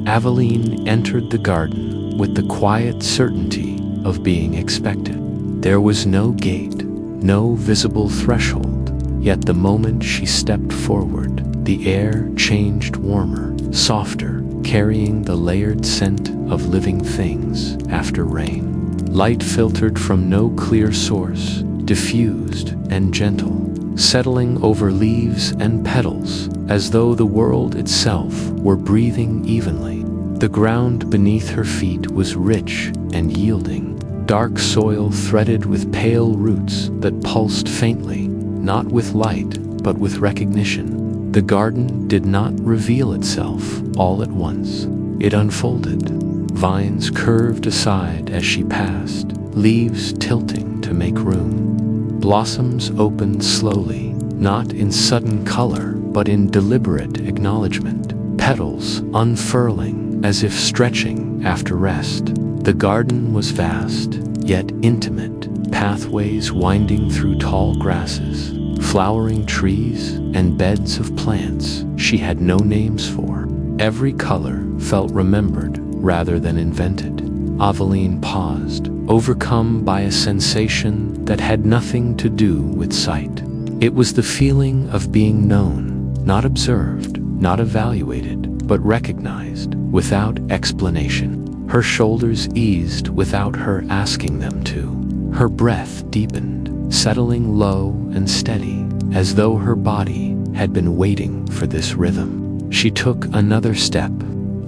Aveline entered the garden with the quiet certainty of being expected. There was no gate, no visible threshold, yet the moment she stepped forward, the air changed warmer, softer, carrying the layered scent of living things after rain. Light filtered from no clear source, diffused and gentle, settling over leaves and petals as though the world itself were breathing evenly. The ground beneath her feet was rich and yielding, dark soil threaded with pale roots that pulsed faintly, not with light, but with recognition. The garden did not reveal itself all at once. It unfolded. Vines curved aside as she passed, leaves tilting to make room. Blossoms opened slowly, not in sudden color, but in deliberate acknowledgement. Petals unfurling as if stretching after rest. The garden was vast, yet intimate, pathways winding through tall grasses, flowering trees, and beds of plants she had no names for. Every color felt remembered rather than invented. Aveline paused, overcome by a sensation that had nothing to do with sight. It was the feeling of being known, not observed, not evaluated, but recognized without explanation. Her shoulders eased without her asking them to. Her breath deepened, settling low and steady, as though her body had been waiting for this rhythm. She took another step.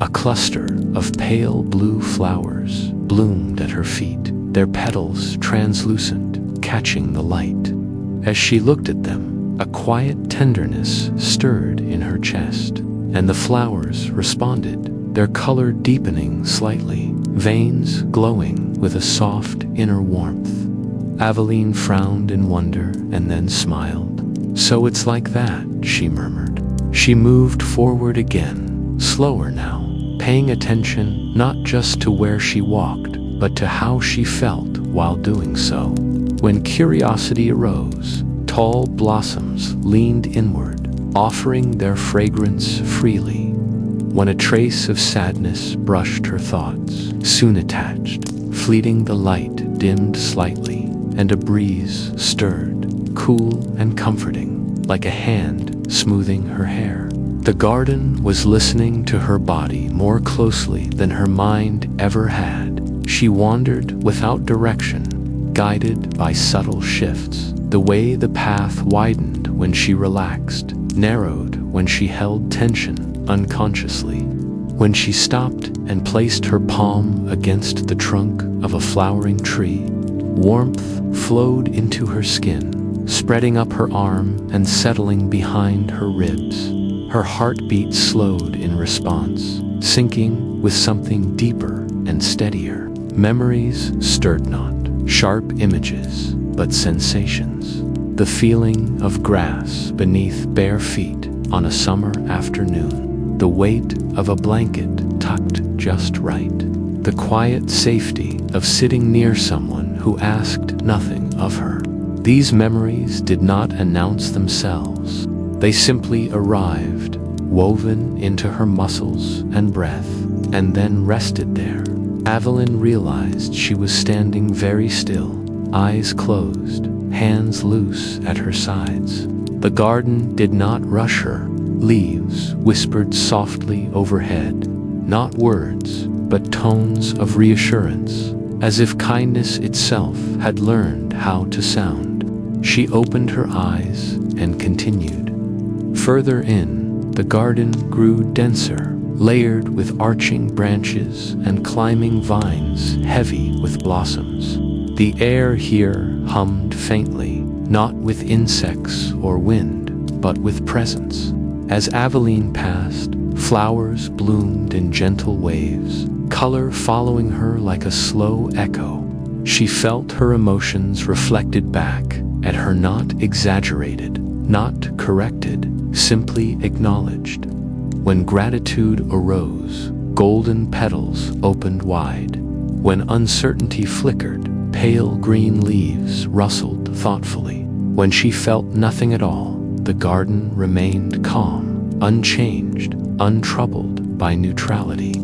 A cluster of pale blue flowers bloomed at her feet, their petals translucent, catching the light. As she looked at them, a quiet tenderness stirred in her chest, and the flowers responded, their color deepening slightly, veins glowing with a soft inner warmth. Aveline frowned in wonder and then smiled. "So it's like that," she murmured. She moved forward again, slower now, paying attention not just to where she walked, but to how she felt while doing so. When curiosity arose, tall blossoms leaned inward, offering their fragrance freely. When a trace of sadness brushed her thoughts, soon attached, fleeting the light dimmed slightly, and a breeze stirred, cool and comforting, like a hand smoothing her hair. The garden was listening to her body more closely than her mind ever had. She wandered without direction, guided by subtle shifts. The way the path widened when she relaxed, narrowed when she held tension unconsciously. When she stopped and placed her palm against the trunk of a flowering tree, warmth flowed into her skin, spreading up her arm and settling behind her ribs. Her heartbeat slowed in response, syncing with something deeper and steadier. Memories stirred not, sharp images, but sensations. The feeling of grass beneath bare feet on a summer afternoon, the weight of a blanket tucked just right, the quiet safety of sitting near someone who asked nothing of her. These memories did not announce themselves. They simply arrived, woven into her muscles and breath, and then rested there. Aveline realized she was standing very still, eyes closed, hands loose at her sides. The garden did not rush her. Leaves whispered softly overhead, not words, but tones of reassurance, as if kindness itself had learned how to sound. She opened her eyes and continued. Further in, the garden grew denser, layered with arching branches and climbing vines heavy with blossoms. The air here hummed faintly, not with insects or wind, but with presence. As Aveline passed, flowers bloomed in gentle waves, color following her like a slow echo. She felt her emotions reflected back at her, not exaggerated, not corrected, simply acknowledged. When gratitude arose, golden petals opened wide. When uncertainty flickered, pale green leaves rustled thoughtfully. When she felt nothing at all, the garden remained calm, unchanged, untroubled by neutrality.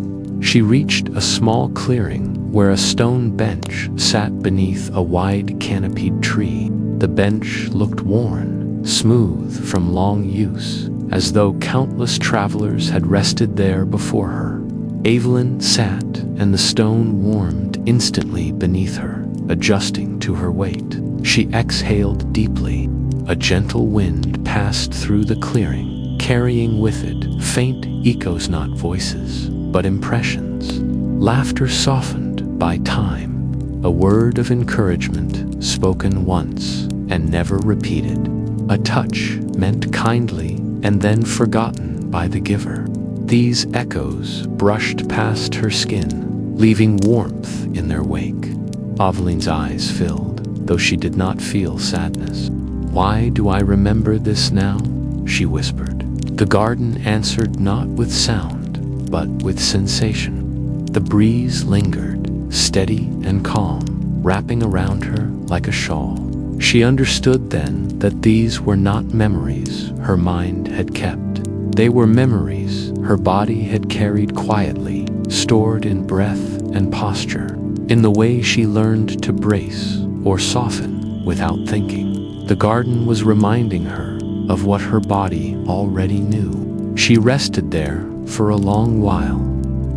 She reached a small clearing where a stone bench sat beneath a wide canopied tree. The bench looked worn, smooth from long use, as though countless travelers had rested there before her. Aveline sat, and the stone warmed instantly beneath her, adjusting to her weight. She exhaled deeply. A gentle wind passed through the clearing, carrying with it faint echoes, not voices, but impressions. Laughter softened by time. A word of encouragement spoken once and never repeated. A touch meant kindly and then forgotten by the giver. These echoes brushed past her skin, leaving warmth in their wake. Aveline's eyes filled, though she did not feel sadness. "Why do I remember this now?" she whispered. The garden answered not with sound, but with sensation. The breeze lingered, steady and calm, wrapping around her like a shawl. She understood then that these were not memories her mind had kept. They were memories her body had carried quietly, stored in breath and posture, in the way she learned to brace or soften without thinking. The garden was reminding her of what her body already knew. She rested there for a long while.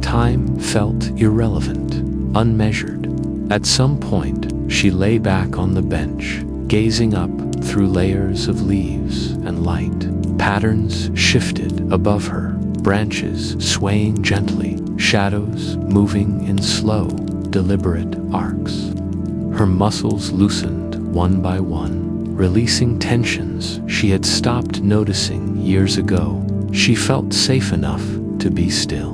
Time felt irrelevant, unmeasured. At some point, she lay back on the bench, gazing up through layers of leaves and light. Patterns shifted above her, branches swaying gently, shadows moving in slow, deliberate arcs. Her muscles loosened one by one, releasing tensions she had stopped noticing years ago. She felt safe enough to be still.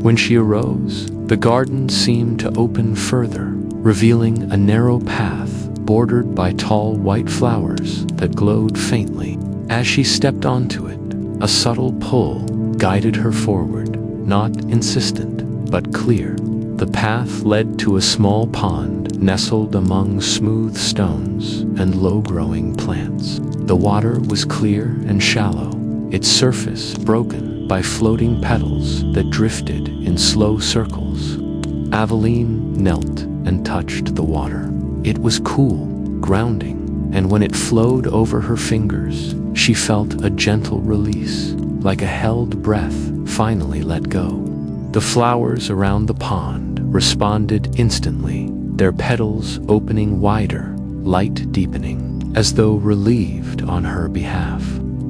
When she arose, the garden seemed to open further, revealing a narrow path bordered by tall white flowers that glowed faintly. As she stepped onto it, a subtle pull guided her forward, not insistent, but clear. The path led to a small pond nestled among smooth stones and low-growing plants. The water was clear and shallow, its surface broken by floating petals that drifted in slow circles. Aveline knelt and touched the water. It was cool, grounding, and when it flowed over her fingers, she felt a gentle release, like a held breath finally let go. The flowers around the pond responded instantly, their petals opening wider, light deepening, as though relieved on her behalf.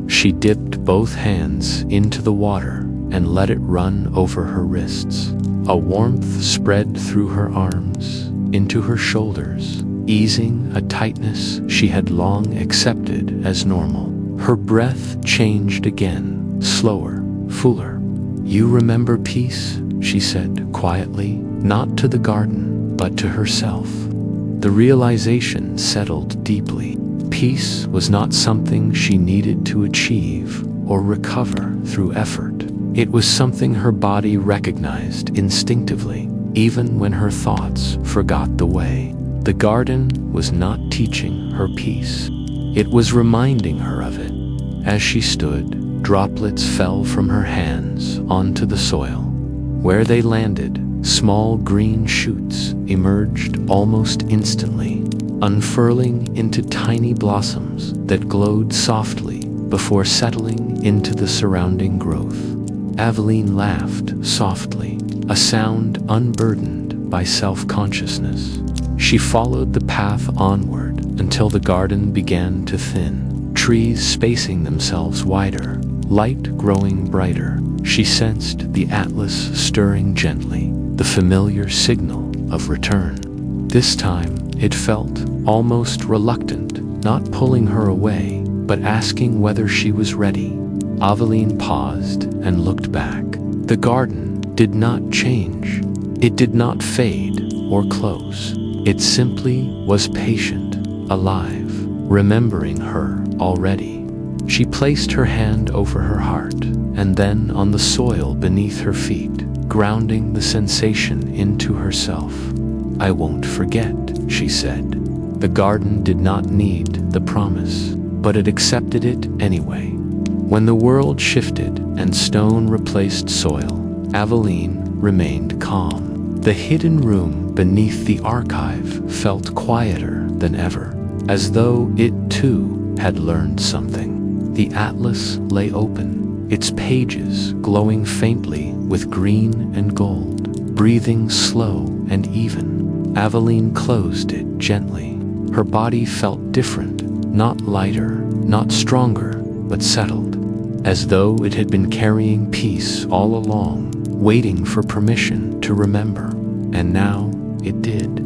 She dipped both hands into the water and let it run over her wrists. A warmth spread through her arms, into her shoulders, easing a tightness she had long accepted as normal. Her breath changed again, slower, fuller. "You remember peace?" she said quietly, not to the garden, but to herself. The realization settled deeply. Peace was not something she needed to achieve or recover through effort. It was something her body recognized instinctively, even when her thoughts forgot the way. The garden was not teaching her peace. It was reminding her of it. As she stood, droplets fell from her hands onto the soil. Where they landed, small green shoots emerged almost instantly, unfurling into tiny blossoms that glowed softly before settling into the surrounding growth. Aveline laughed softly, a sound unburdened by self-consciousness. She followed the path onward until the garden began to thin, trees spacing themselves wider, light growing brighter. She sensed the atlas stirring gently, the familiar signal of return. This time, it felt almost reluctant, not pulling her away, but asking whether she was ready. Aveline paused and looked back. The garden did not change. It did not fade or close. It simply was patient, alive, remembering her already. She placed her hand over her heart, and then on the soil beneath her feet, grounding the sensation into herself. "I won't forget," she said. The garden did not need the promise, but it accepted it anyway. When the world shifted and stone replaced soil, Aveline remained calm. The hidden room beneath the archive felt quieter than ever, as though it too had learned something. The atlas lay open, its pages glowing faintly with green and gold, breathing slow and even. Aveline closed it gently. Her body felt different, not lighter, not stronger, but settled, as though it had been carrying peace all along, waiting for permission to remember. And now it did.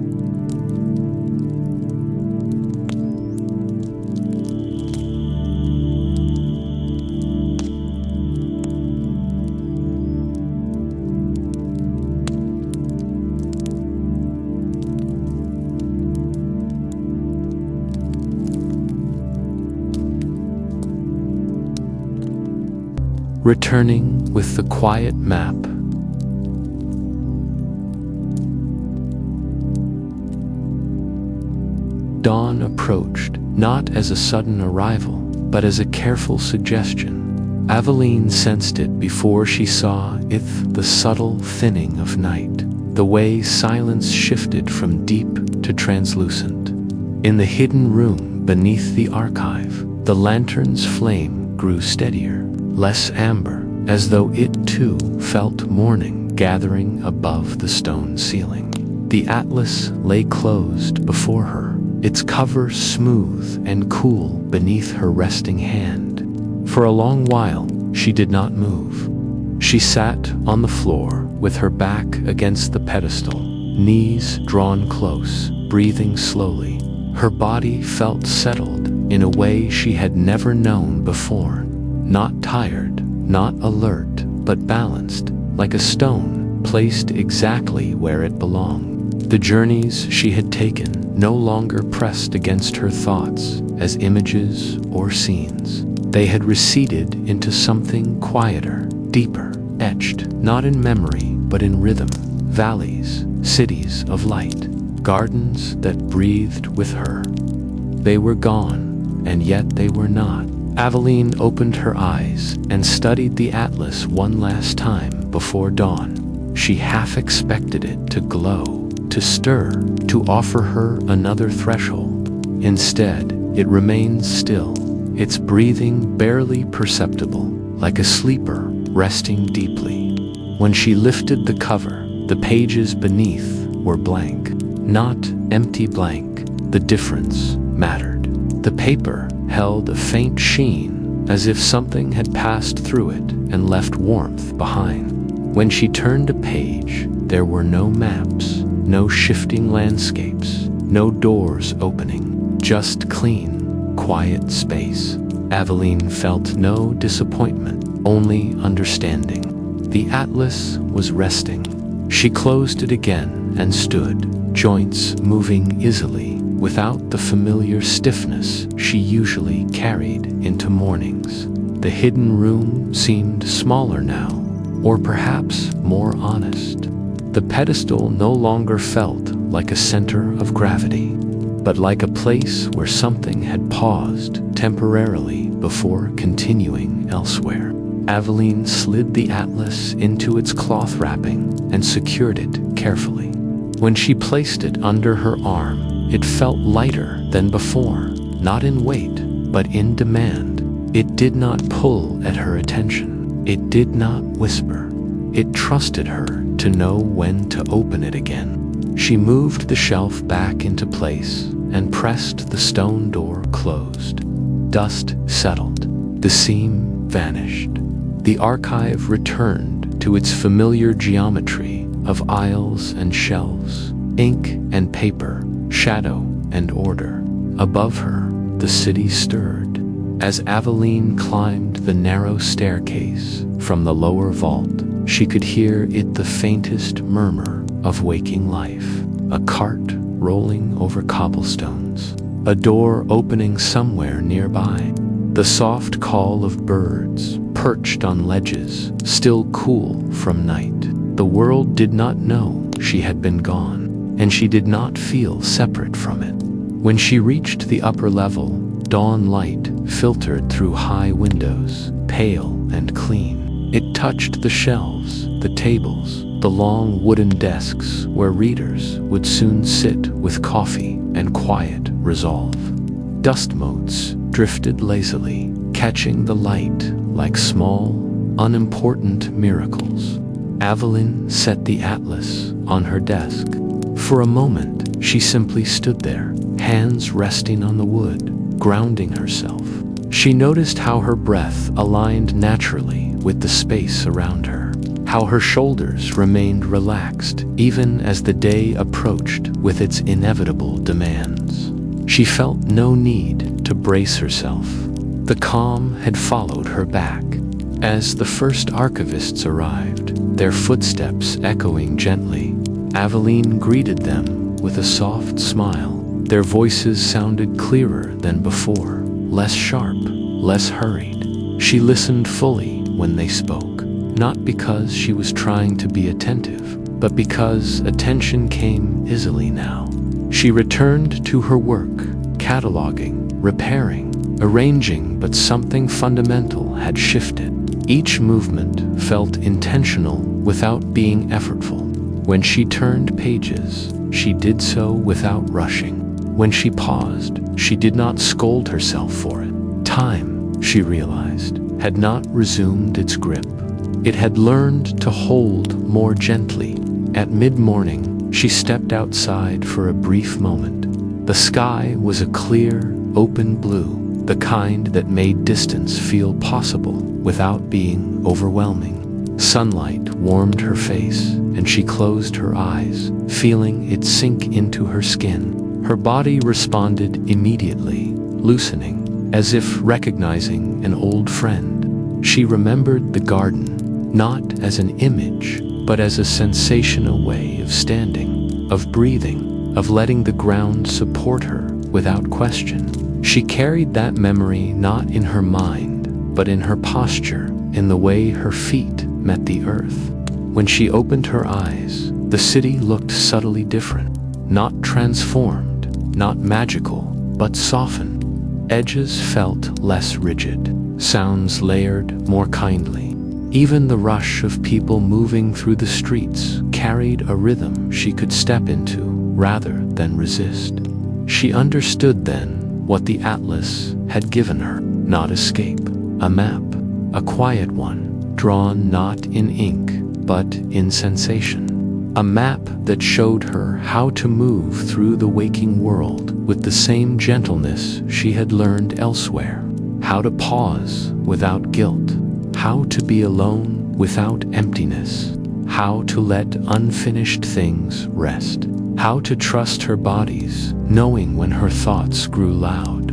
Returning with the quiet map, dawn approached, not as a sudden arrival, but as a careful suggestion. Aveline sensed it before she saw it, the subtle thinning of night, the way silence shifted from deep to translucent. In the hidden room beneath the archive, the lantern's flame grew steadier, less amber, as though it too felt morning gathering above the stone ceiling. The atlas lay closed before her, its cover smooth and cool beneath her resting hand. For a long while, she did not move. She sat on the floor with her back against the pedestal, knees drawn close, breathing slowly. Her body felt settled in a way she had never known before. Not tired, not alert, but balanced, like a stone placed exactly where it belonged. The journeys she had taken no longer pressed against her thoughts as images or scenes. They had receded into something quieter, deeper, etched, not in memory, but in rhythm. Valleys, cities of light, gardens that breathed with her. They were gone, and yet they were not. Aveline opened her eyes and studied the atlas one last time before dawn. She half expected it to glow, to stir, to offer her another threshold. Instead, it remained still, its breathing barely perceptible, like a sleeper resting deeply. When she lifted the cover, the pages beneath were blank. Not empty blank. The difference mattered. The paper held a faint sheen, as if something had passed through it and left warmth behind. When she turned a page, there were no maps, no shifting landscapes, no doors opening, just clean, quiet space. Aveline felt no disappointment, only understanding. The atlas was resting. She closed it again and stood, joints moving easily, without the familiar stiffness she usually carried into mornings. The hidden room seemed smaller now, or perhaps more honest. The pedestal no longer felt like a center of gravity, but like a place where something had paused temporarily before continuing elsewhere. Aveline slid the atlas into its cloth wrapping and secured it carefully. When she placed it under her arm, it felt lighter than before, not in weight, but in demand. It did not pull at her attention. It did not whisper. It trusted her to know when to open it again. She moved the shelf back into place and pressed the stone door closed. Dust settled. The seam vanished. The archive returned to its familiar geometry of aisles and shelves, ink and paper, shadow and order. Above her, the city stirred. As Aveline climbed the narrow staircase from the lower vault, she could hear it, the faintest murmur of waking life. A cart rolling over cobblestones, a door opening somewhere nearby, the soft call of birds perched on ledges, still cool from night. The world did not know she had been gone, and she did not feel separate from it. When she reached the upper level, dawn light filtered through high windows, pale and clean. It touched the shelves, the tables, the long wooden desks where readers would soon sit with coffee and quiet resolve. Dust motes drifted lazily, catching the light like small, unimportant miracles. Aveline set the atlas on her desk. For a moment, she simply stood there, hands resting on the wood, grounding herself. She noticed how her breath aligned naturally with the space around her, how how her shoulders remained relaxed even as the day approached with its inevitable demands. She felt no need to brace herself. The calm had followed her back. As the first archivists arrived, their footsteps echoing gently, Aveline greeted them with a soft smile. Their voices sounded clearer than before, less sharp, less hurried. She listened fully when they spoke, not because she was trying to be attentive, but because attention came easily now. She returned to her work, cataloging, repairing, arranging, but something fundamental had shifted. Each movement felt intentional without being effortful. When she turned pages, she did so without rushing. When she paused, she did not scold herself for it. Time, she realized, had not resumed its grip. It had learned to hold more gently. At mid-morning, she stepped outside for a brief moment. The sky was a clear, open blue, the kind that made distance feel possible without being overwhelming. Sunlight warmed her face, and she closed her eyes, feeling it sink into her skin. Her body responded immediately, loosening, as if recognizing an old friend. She remembered the garden, not as an image, but as a sensational way of standing, of breathing, of letting the ground support her without question. She carried that memory not in her mind, but in her posture, in the way her feet met the earth. When she opened her eyes, the city looked subtly different, not transformed, not magical, but softened. Edges felt less rigid, sounds layered more kindly. Even the rush of people moving through the streets carried a rhythm she could step into rather than resist. She understood then what the atlas had given her, not escape, a map, a quiet one, drawn not in ink, but in sensation. A map that showed her how to move through the waking world with the same gentleness she had learned elsewhere, how to pause without guilt, how to be alone without emptiness, how to let unfinished things rest, how to trust her bodies, knowing when her thoughts grew loud.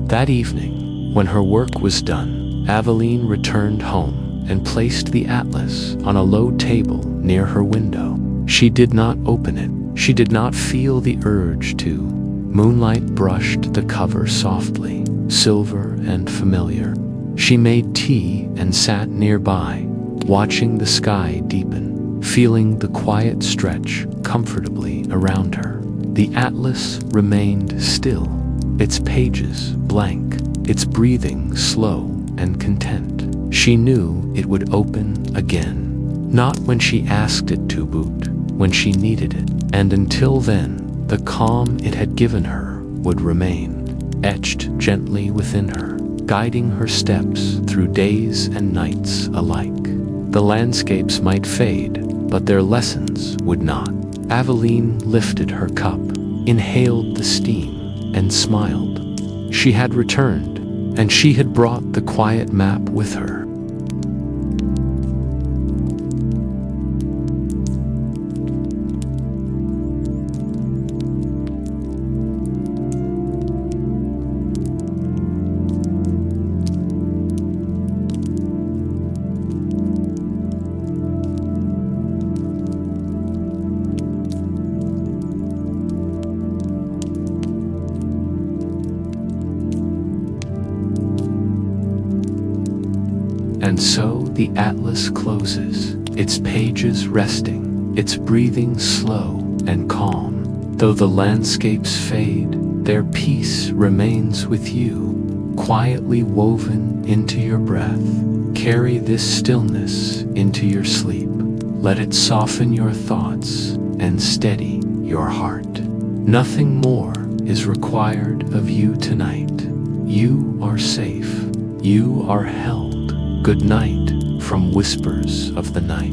That evening, when her work was done, Aveline returned home and placed the atlas on a low table near her window. She did not open it. She did not feel the urge to. Moonlight brushed the cover softly, silver and familiar. She made tea and sat nearby, watching the sky deepen, feeling the quiet stretch comfortably around her. The atlas remained still, its pages blank, its breathing slow and content. She knew it would open again, not when she asked it to, but when she needed it. And until then, the calm it had given her would remain, etched gently within her, guiding her steps through days and nights alike. The landscapes might fade, but their lessons would not. Aveline lifted her cup, inhaled the steam, and smiled. She had returned, and she had brought the quiet map with her. And so the atlas closes, its pages resting, its breathing slow and calm. Though the landscapes fade, their peace remains with you, quietly woven into your breath. Carry this stillness into your sleep. Let it soften your thoughts and steady your heart. Nothing more is required of you tonight. You are safe. You are held. Good night from Whispers of the Night.